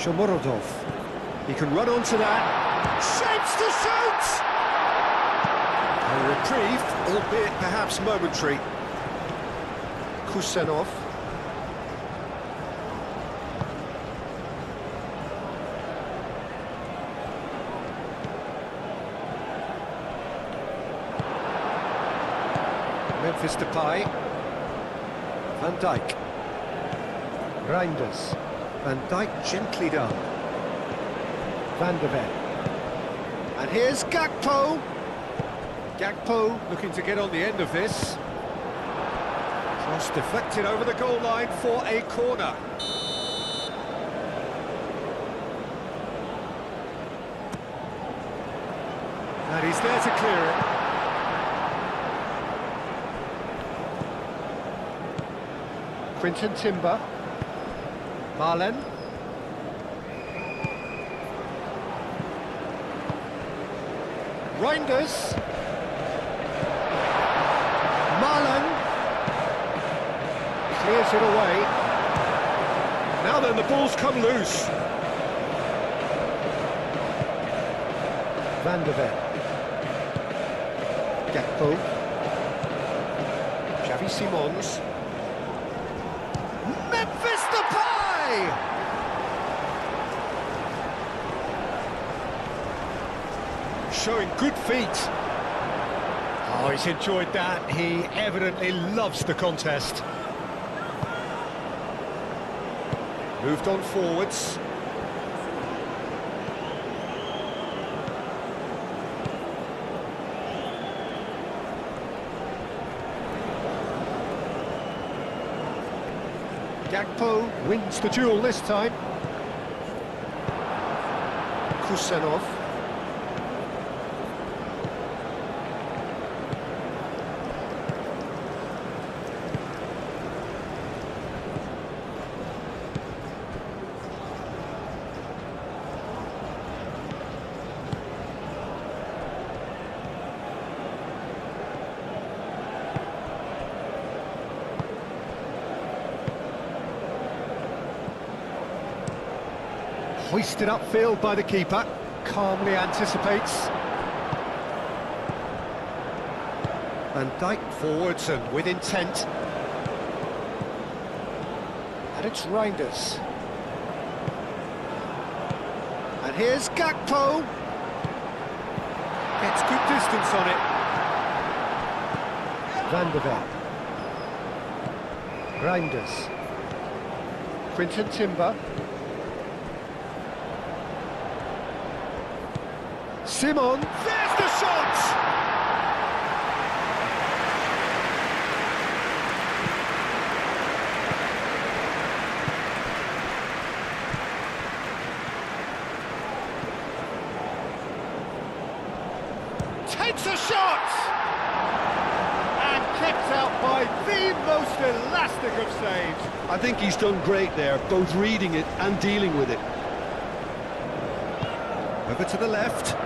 S1: Shomorodov. He can run onto that. Shapes to shoot! A reprieve, albeit perhaps momentary. Kusenov. Memphis Depay. Van Dijk. Reinders. Van Dijk gently done. Van der Ven. And here's Gakpo. Gakpo looking to get on the end of this. Cross deflected over the goal line for a corner. And he's there to clear it. Quinton Timber. Marlen. Reinders. Marlen. Clears it away. Now then, the ball's come loose. Van der Ven. Gakpo. Xavi Simons. Memphis Depay! Showing good feet. Oh, he's enjoyed that. He evidently loves the contest. Moved on forwards. Gakpo wins the duel this time. Kusanov. Hoisted upfield by the keeper, calmly anticipates. Van Dijk forwards and with intent. And it's Reinders. And here's Gakpo. Gets good distance on it. Van der Ven. Reinders. Quinton Timber. Simon, there's the shot! Takes a shot! And kept out by the most elastic of saves.
S2: I think he's done great there, both reading it and dealing with it.
S1: Over to the left.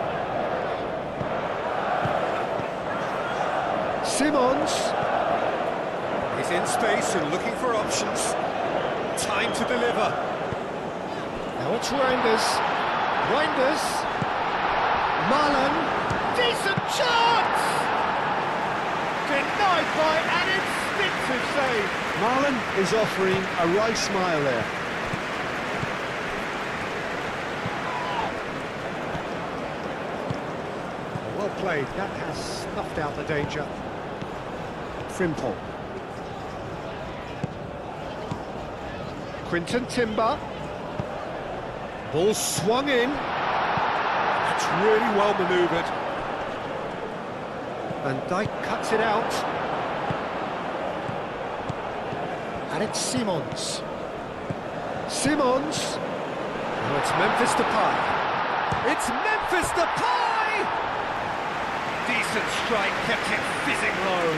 S1: Simons. He's in space and looking for options. Time to deliver. Now it's Reinders. Reinders. Marlen. Decent chance! Denied by an instinctive save.
S2: Marlen is offering a wry smile there.
S1: Well played. That has snuffed out the danger. Frimpong. Quinton Timber. Ball swung in. That's really well manoeuvred. Van Dijk cuts it out. And it's Simons. Simons. Oh, it's Memphis Depay. It's Memphis Depay! Decent strike, kept it fizzing low.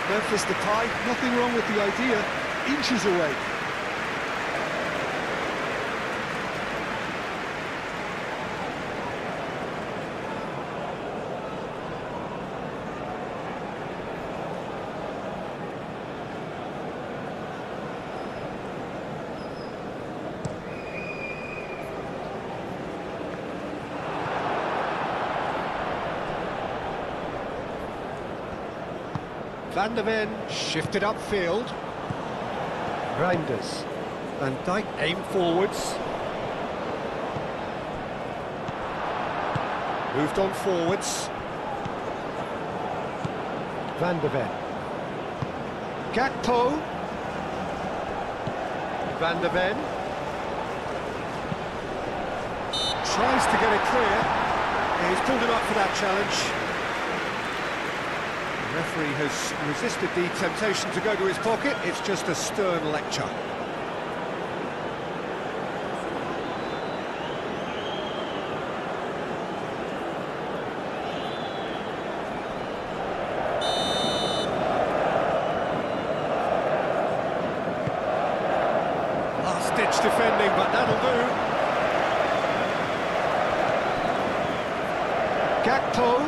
S2: Memphis Depay, nothing wrong with the idea, inches away.
S1: Van der Ven shifted upfield. Reinders. Van Dijk aim forwards. Moved on forwards. Van der Ven. Gakpo. Van der Ven. Tries to get it clear. He's pulled him up for that challenge. The referee has resisted the temptation to go to his pocket. It's just a stern lecture. Last-ditch defending, but that'll do. Gakpo.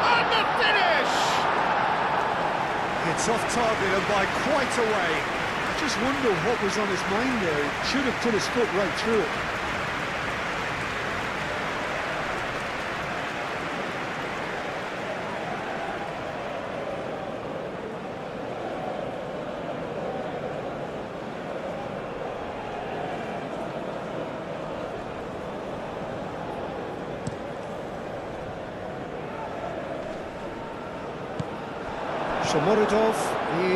S1: And the finish! It's off target and by quite a way.
S2: I just wonder what was on his mind there. He should have put his foot right through it.
S1: Shomurodov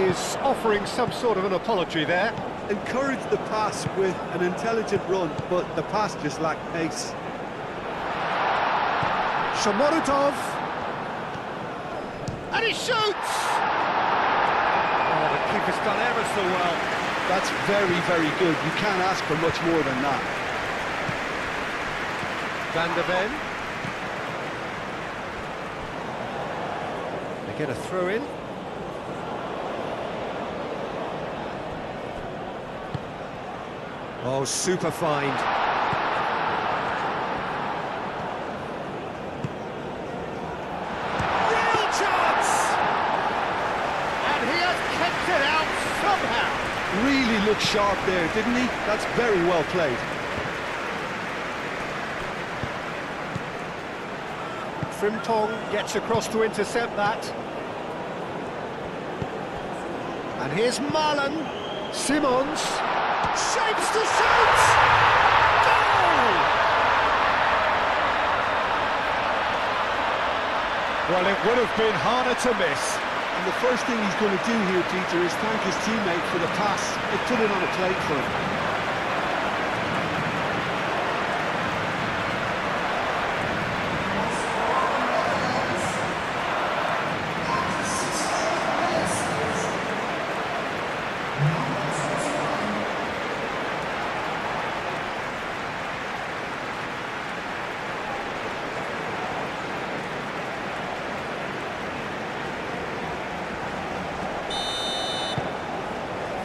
S1: is offering some sort of an apology there.
S2: Encouraged the pass with an intelligent run, but the pass just lacked pace.
S1: Shomurodov. And he shoots! Oh, the keeper's done ever so well.
S2: That's very, very good. You can't ask for much more than that.
S1: Van der Ven. They get a throw in. Oh, super find. Real chance! And he has kept it out somehow.
S2: Really looked sharp there, didn't he? That's very well played.
S1: Frimpong gets across to intercept that. And here's Marlon. Simons. Shapes to shoot! Goal! Well, it would have been harder to miss.
S2: And the first thing he's going to do here, Peter, is thank his teammate for the pass. It put it on a plate for him.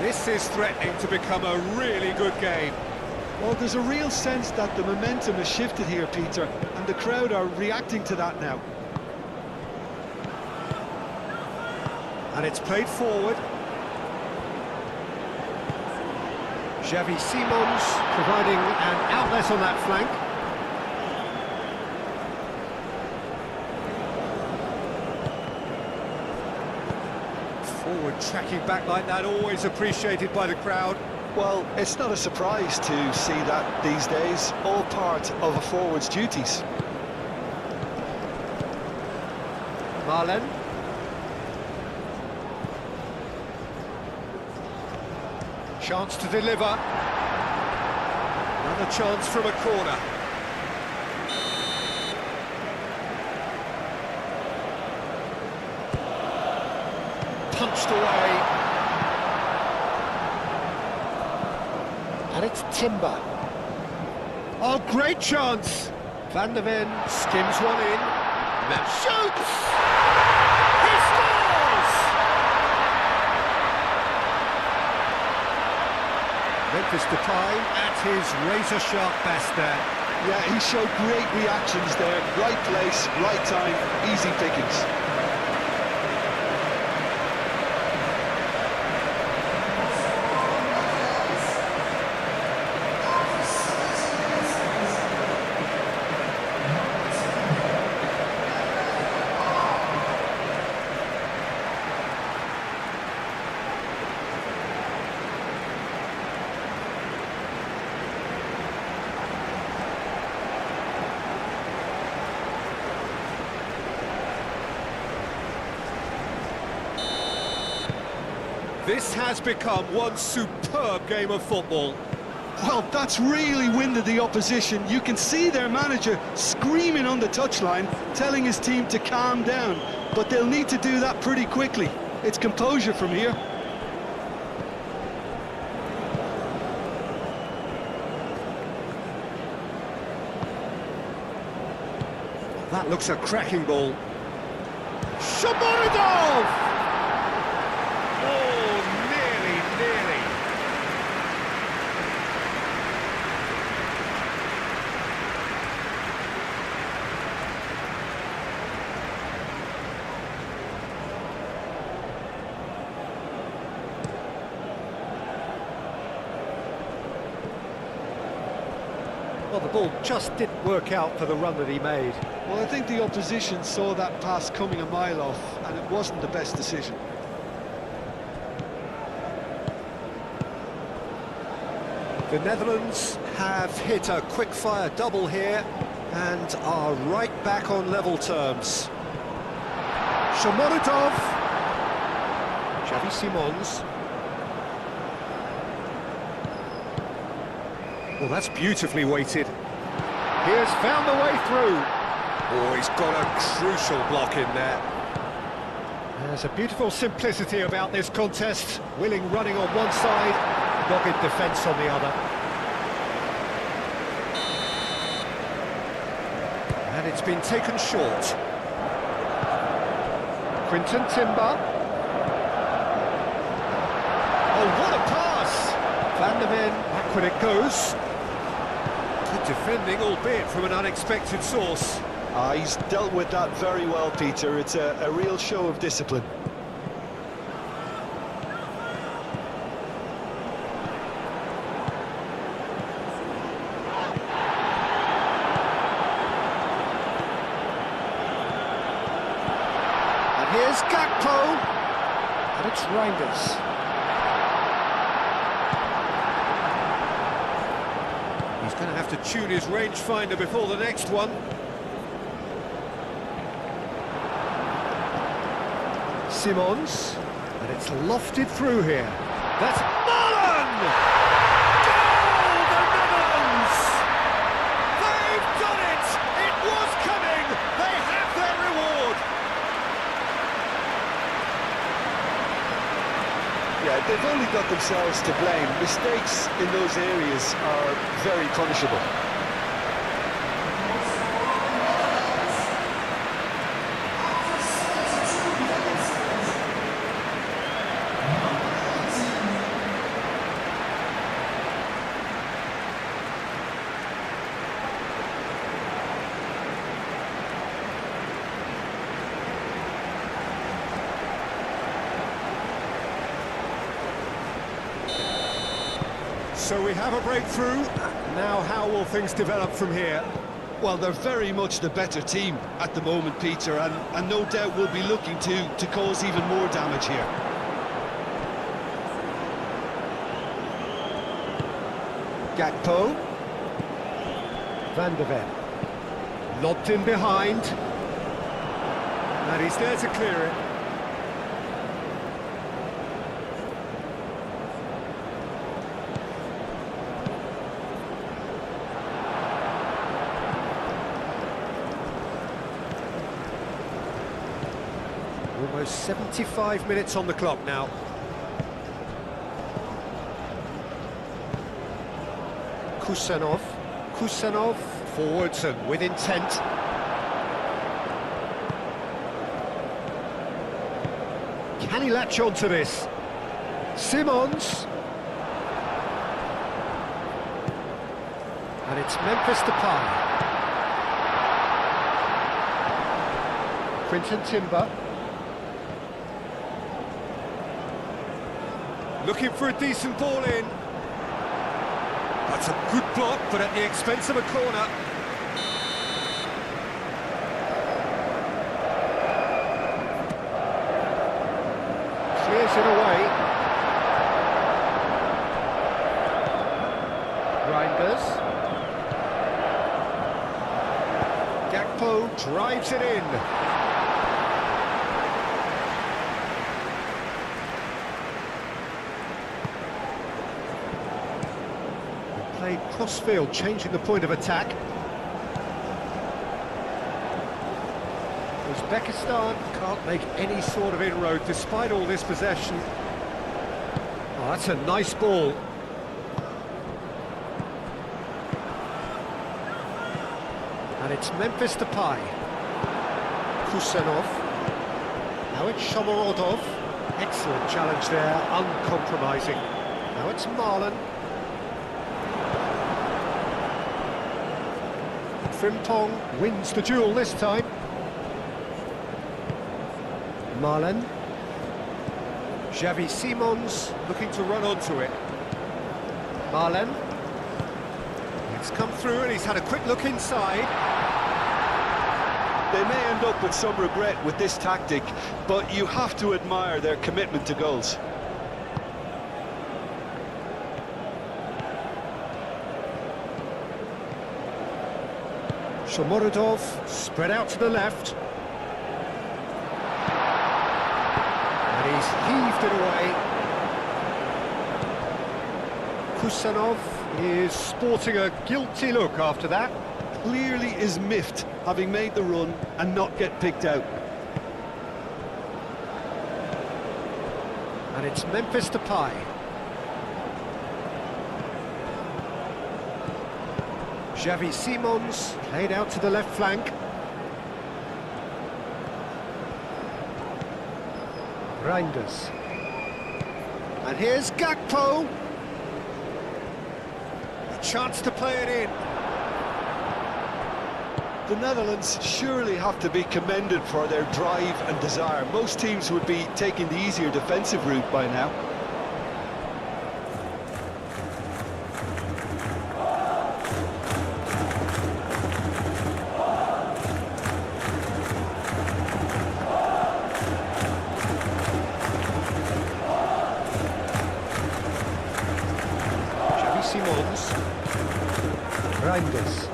S1: This is threatening to become a really good game.
S2: Well, there's a real sense that the momentum has shifted here, Peter, and the crowd are reacting to that now.
S1: And it's played forward. Xavi Simons providing an outlet on that flank. Forward tracking back like that, always appreciated by the crowd.
S2: Well, it's not a surprise to see that these days, all part of a forward's duties.
S1: Marlen. Chance to deliver. Another chance from a corner. Punched away. And it's Timber. Oh, great chance! Van der Ven skims one in. Now shoots! He scores! Memphis Depay at his razor-sharp best there.
S2: Yeah, he showed great reactions there. Right place, right time, easy pickings.
S1: This has become one superb game of football.
S2: Well, that's really winded the opposition. You can see their manager screaming on the touchline, telling his team to calm down. But they'll need to do that pretty quickly. It's composure from here.
S1: That looks a cracking ball. Shamorodov! Oh, nearly. Well, the ball just didn't work out for the run that he made.
S2: Well, I think the opposition saw that pass coming a mile off, and it wasn't the best decision.
S1: The Netherlands have hit a quick-fire double here and are right back on level terms. Shamorodov, Xavi Simons. Well, that's beautifully weighted. He has found the way through. Oh, he's got a crucial block in there. There's a beautiful simplicity about this contest. Willing running on one side, dogged defence on the other. And it's been taken short. Quinton Timber. Oh, what a pass! Van der Ven, back when it goes. Good defending, albeit from an unexpected source.
S2: He's dealt with that very well, Peter. It's a real show of discipline.
S1: And here's Gakpo. And it's Reinders. He's going to have to tune his rangefinder before the next one. Simons, and it's lofted through here. That's Mullen! Goal, the Netherlands! They've done it! It was coming! They have their reward!
S2: Yeah, they've only got themselves to blame. Mistakes in those areas are very punishable.
S1: So we have a breakthrough. Now how will things develop from here?
S2: Well, they're very much the better team at the moment, Peter, and no doubt will be looking to cause even more damage here.
S1: Gakpo. Van der Ven. Lobbed in behind. And he's there to clear it. Almost 75 minutes on the clock now. Kusanov forwards and with intent. Can he latch on to this? Simons. And it's Memphis Depay. Quinton Timber. Looking for a decent ball in. That's a good block, but at the expense of a corner. Clears it away. Reinders. Gakpo drives it in. Crossfield changing the point of attack. Uzbekistan can't make any sort of inroad despite all this possession. Oh, that's a nice ball. And it's Memphis Depay. Kusenov. Now it's Shomorodov. Excellent challenge there, uncompromising. Now it's Marlon. Frimpong wins the duel this time. Marlon. Xavi Simons looking to run onto it. Marlon. It's come through and he's had a quick look inside.
S2: They may end up with some regret with this tactic, but you have to admire their commitment to goals.
S1: Shomorodov spread out to the left. And he's heaved it away. Kusenov is sporting a guilty look after that.
S2: Clearly is miffed, having made the run and not get picked out.
S1: And it's Memphis Depay. Xavi Simons played out to the left flank. Reinders. And here's Gakpo. A chance to play it in.
S2: The Netherlands surely have to be commended for their drive and desire. Most teams would be taking the easier defensive route by now.
S1: Xavi Simons. Reinders.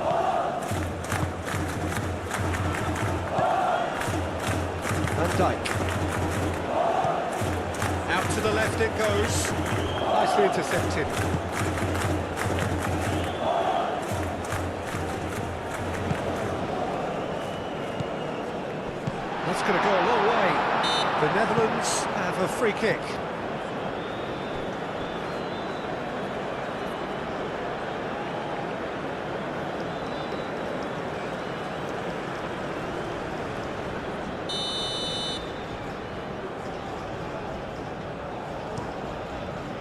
S1: Dijk. Out to the left it goes. Nicely intercepted. That's going to go a long way. The Netherlands have a free kick.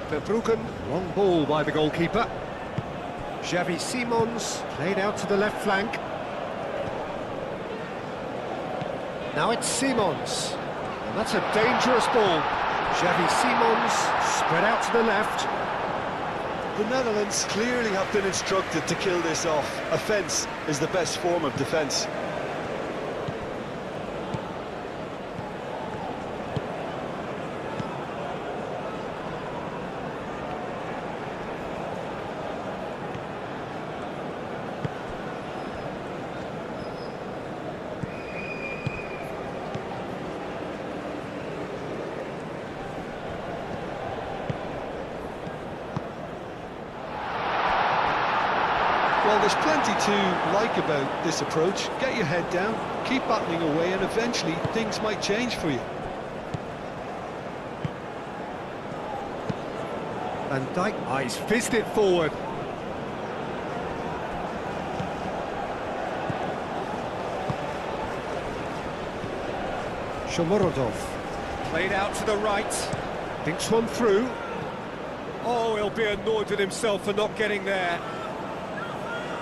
S1: Verbruggen, long ball by the goalkeeper. Xavi Simons played out to the left flank. Now it's Simons, and that's a dangerous ball. Xavi Simons spread out to the left.
S2: The Netherlands clearly have been instructed to kill this off. Offence is the best form of defence. Well, there's plenty to like about this approach. Get your head down, keep battling away, and eventually things might change for you.
S1: Van Dijk, he's fizzed it forward. Shomorodov played out to the right, thinks one through. Oh, he'll be annoyed with himself for not getting there.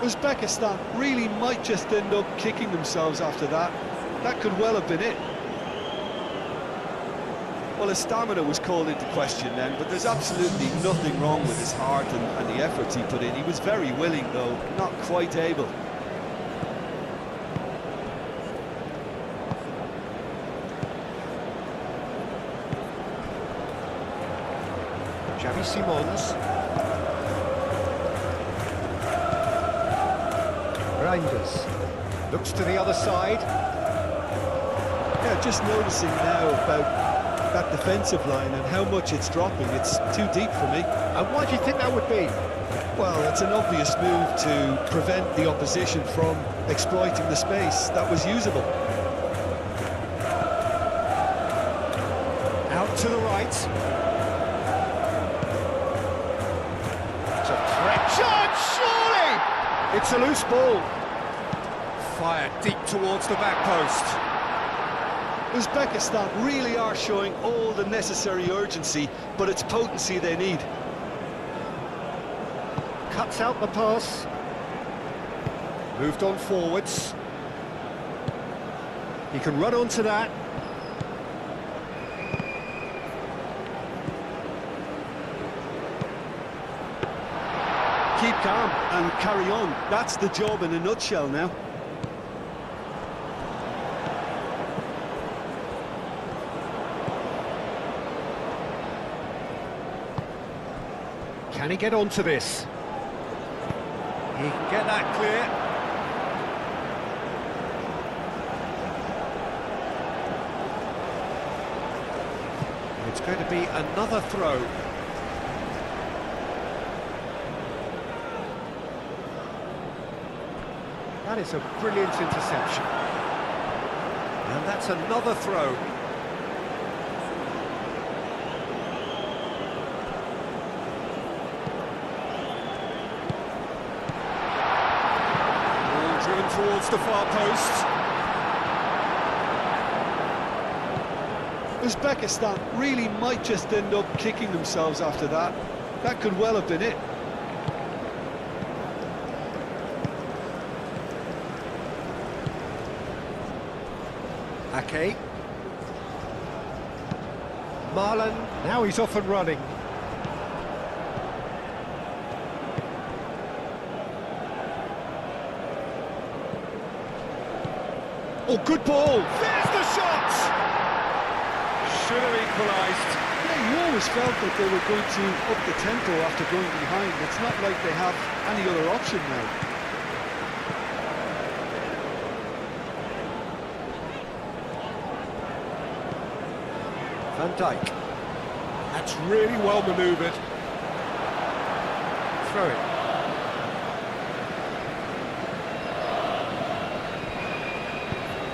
S2: Uzbekistan really might just end up kicking themselves after that. That could well have been it. Well, his stamina was called into question then, but there's absolutely nothing wrong with his heart and the efforts he put in. He was very willing, though, not quite able.
S1: Xavi Simons. Reinders looks to the other side.
S2: Yeah, just noticing now about that defensive line and how much it's dropping. It's too deep for me.
S1: And why do you think that would be?
S2: Well, it's an obvious move to prevent the opposition from exploiting the space that was usable.
S1: Out to the right. It's a threat shot, surely! It's a loose ball. Fired deep towards the back post.
S2: Uzbekistan really are showing all the necessary urgency, but it's potency they need.
S1: Cuts out the pass. Moved on forwards. He can run onto that.
S2: Keep calm and carry on. That's the job in a nutshell now.
S1: Can he get onto this? He can get that clear. It's going to be another throw. That is a brilliant interception. And that's another throw. Driven towards the far post.
S2: Uzbekistan really might just end up kicking themselves after that. That could well have been it.
S1: Ake. Marlon, now he's off and running. Oh, good ball! There's the shot! Should have equalised.
S2: Yeah, you always felt that they were going to up the tempo after going behind. It's not like they have any other option now.
S1: Van Dijk. That's really well manoeuvred. Throw it.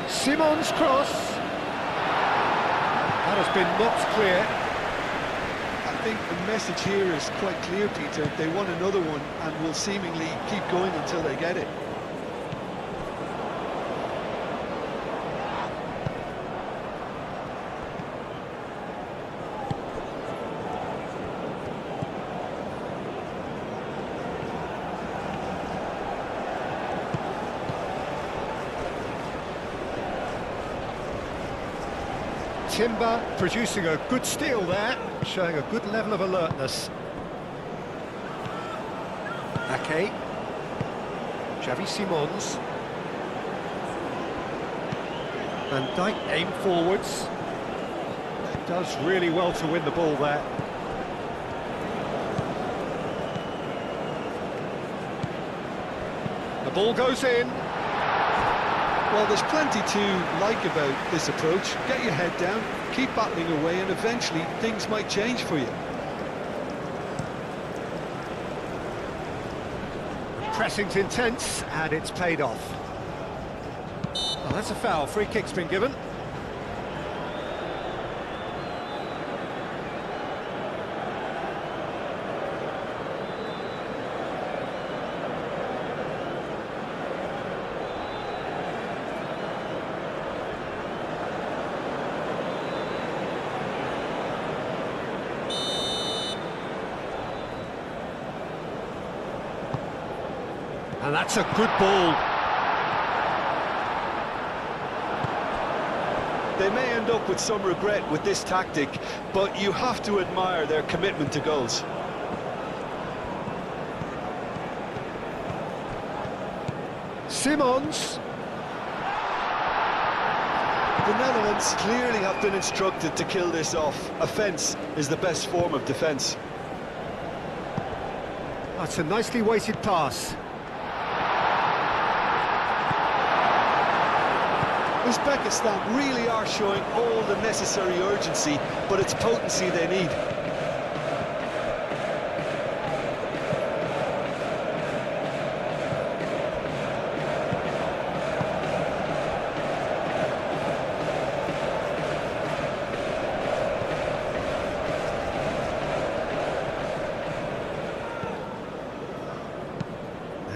S1: Simon's cross. That has been knocked clear.
S2: I think the message here is quite clear, Peter. They want another one and will seemingly keep going until they get it.
S1: Timber producing a good steal there, showing a good level of alertness. Ake. Xavi Simons. Van Dijk aim forwards. Does really well to win the ball there. The ball goes in.
S2: Well, there's plenty to like about this approach. Get your head down, keep battling away, and eventually things might change for you.
S1: Pressing's intense, and it's paid off. Oh, that's a foul. Free kick's been given. And that's a good ball.
S2: They may end up with some regret with this tactic, but you have to admire their commitment to goals.
S1: Simons.
S2: The Netherlands clearly have been instructed to kill this off. Offence is the best form of defence.
S1: That's a nicely weighted pass.
S2: Uzbekistan really are showing all the necessary urgency, but it's potency they need.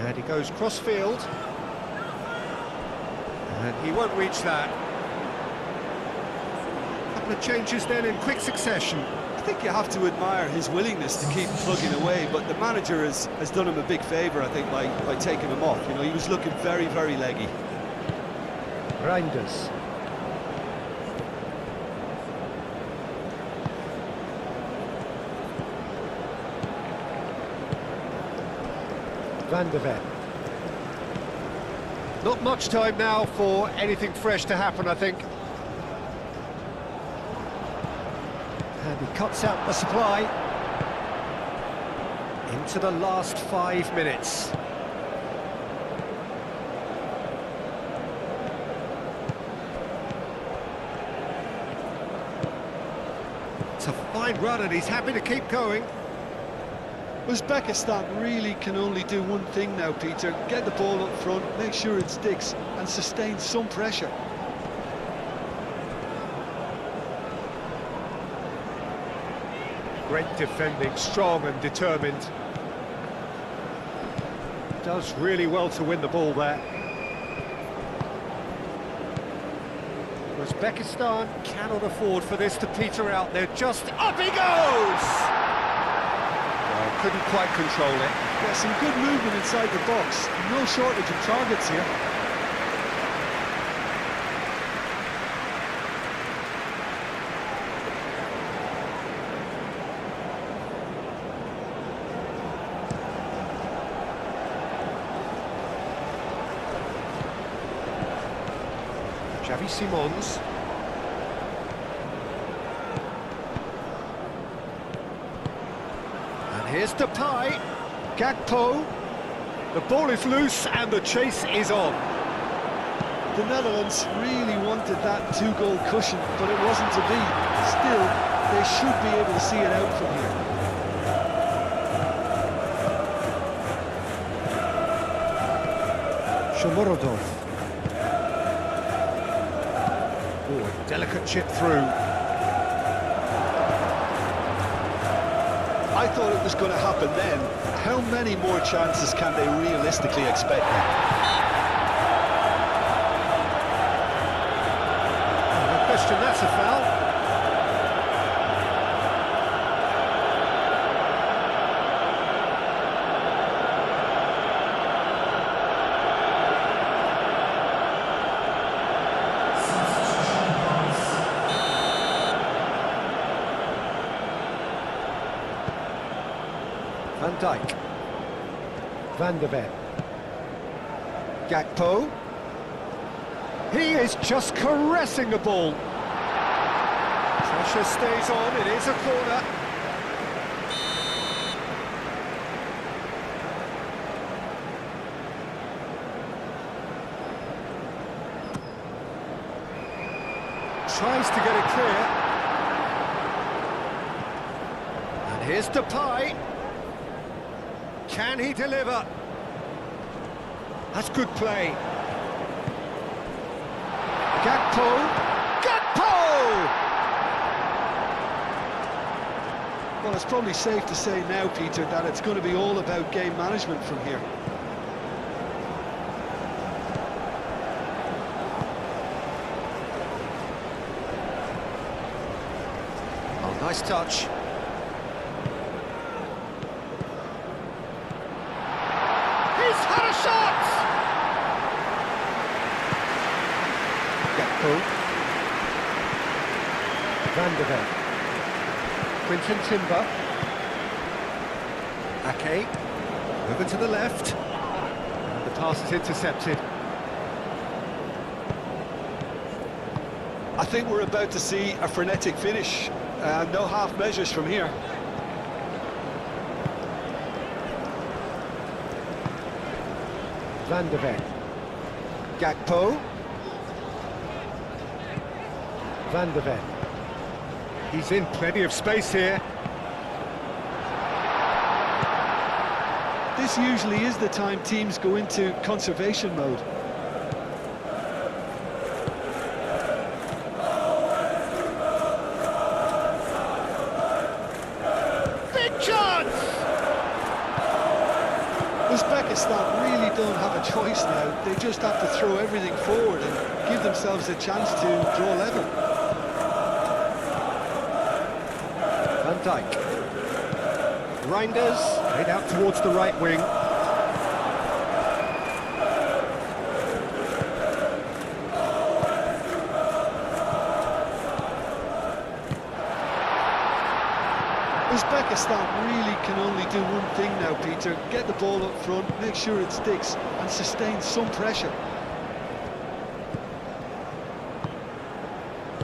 S1: And he goes cross-field. And he won't reach that. A couple of changes then in quick succession.
S2: I think you have to admire his willingness to keep plugging away, but the manager has done him a big favour, I think, by taking him off. You know, he was looking very, very leggy.
S1: Reinders. Van de Ven. Not much time now for anything fresh to happen, I think. And he cuts out the supply. Into the last 5 minutes. It's a fine run and he's happy to keep going.
S2: Uzbekistan really can only do one thing now, Peter. Get the ball up front, make sure it sticks, and sustain some pressure.
S1: Great defending, strong and determined. Does really well to win the ball there. Uzbekistan cannot afford for this to peter out. They're just... Up he goes! Well, couldn't quite control it.
S2: Yeah, some good movement inside the box. No shortage of targets here.
S1: Xavi Simons. And here's Depay. Gakpo. The ball is loose and the chase is on.
S2: The Netherlands really wanted that two-goal cushion, but it wasn't to be. Still, they should be able to see it out from here.
S1: Shomorodov. Oh, a delicate chip through.
S2: I thought it was going to happen then. How many more chances can they realistically expect now?
S1: No question, that's a foul. Van Dijk. Van de Ven. Gakpo. He is just caressing the ball. Pressure stays on, it is a corner. Tries to get it clear. And here's Depay. Can he deliver? That's good play. Gakpo! Gakpo!
S2: Well, it's probably safe to say now, Peter, that it's going to be all about game management from here.
S1: Oh, nice touch. He's had a shot! Gakpo. Van de Ven. Quinton Timber. Ake. Over to the left. And the pass is intercepted.
S2: I think we're about to see a frenetic finish. No half measures from here.
S1: Van de Ven. Gakpo. Van der Ven. He's in plenty of space here.
S2: This usually is the time teams go into conservation mode.
S1: Big chance!
S2: Uzbekistan really don't have a choice now. They just have to throw everything forward and give themselves a chance to draw level.
S1: Van Dijk. Reinders, head out towards the right wing.
S2: Uzbekistan really can only do one thing now, Peter. Get the ball up front, make sure it sticks, and sustain some pressure.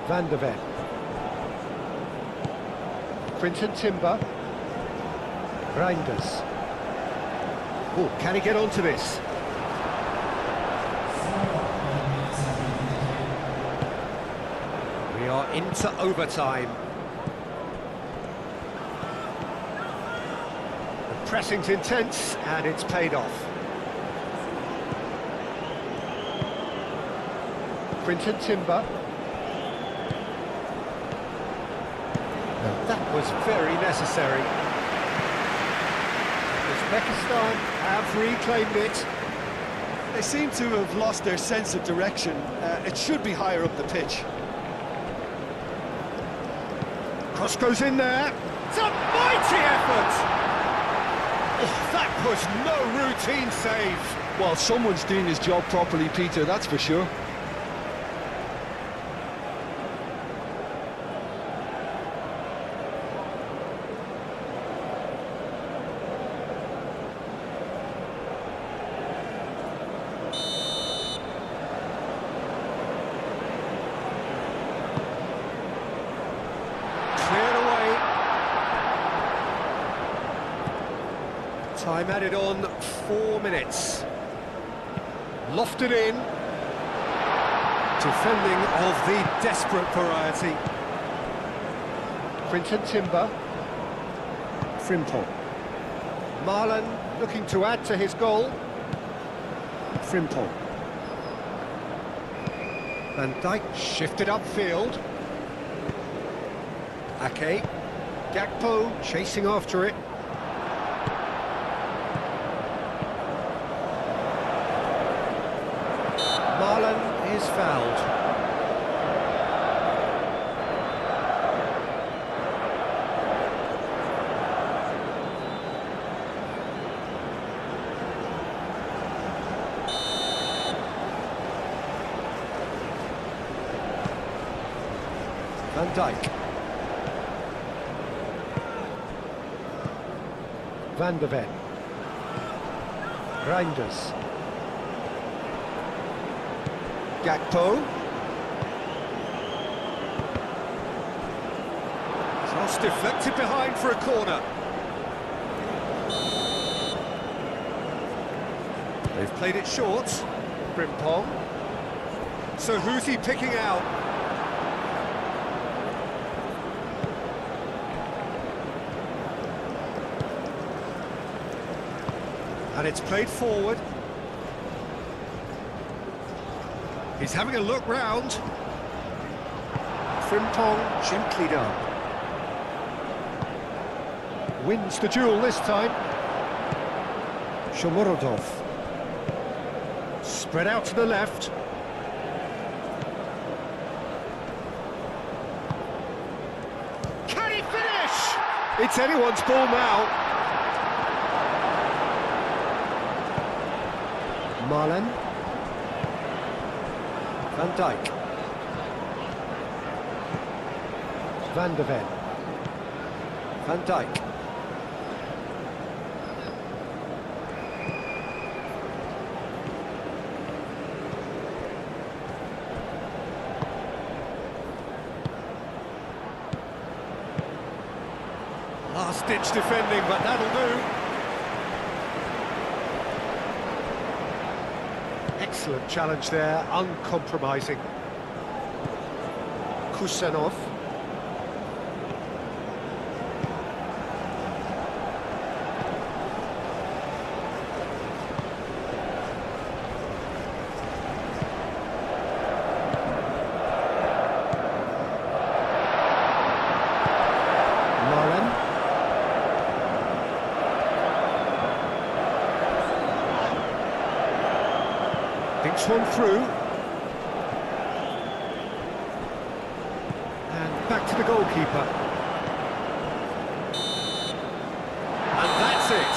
S1: Van der Ven. Quinton Timber. Reinders. Oh, can he get onto this? We are into overtime. The pressing's intense, and it's paid off. Quinton Timber. That was very necessary. Uzbekistan have reclaimed it.
S2: They seem to have lost their sense of direction. It should be higher up the pitch.
S1: Cross goes in there. It's a mighty effort! Oh, that was no routine save.
S2: Well, someone's doing his job properly, Peter, that's for sure.
S1: Time added on 4 minutes. Lofted in. Defending of the desperate variety. Quinton Timber. Frimpong. Marlon looking to add to his goal. Frimpong. Van Dijk shifted upfield. Ake. Gakpo chasing after it. Marlon is fouled. Van Dijk. Van der Ven. Reinders. Gakpo. Cross deflected behind for a corner. They've played it short. Frimpong. So who's he picking out? And it's played forward. He's having a look round. Frimpong gently done. Wins the duel this time. Shomurodov. Spread out to the left. Can he finish? It's anyone's ball now. Marlon. Van Dijk. Van der Ven. Van Dijk. Last-ditch defending, but that'll do. Excellent challenge there, uncompromising.
S3: Kusanov.
S1: Thinks one through. And back to the goalkeeper. And that's it.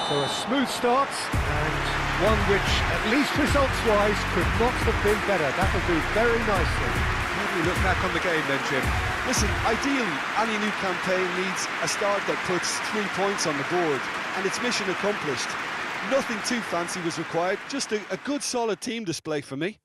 S1: So a smooth start, and one which, at least results-wise, could not have been better. That'll do very nicely. How do you look back on the game then, Jim?
S2: Listen, ideally, any new campaign needs a start that puts 3 points on the board, and it's mission accomplished. Nothing too fancy was required, just a good solid team display for me.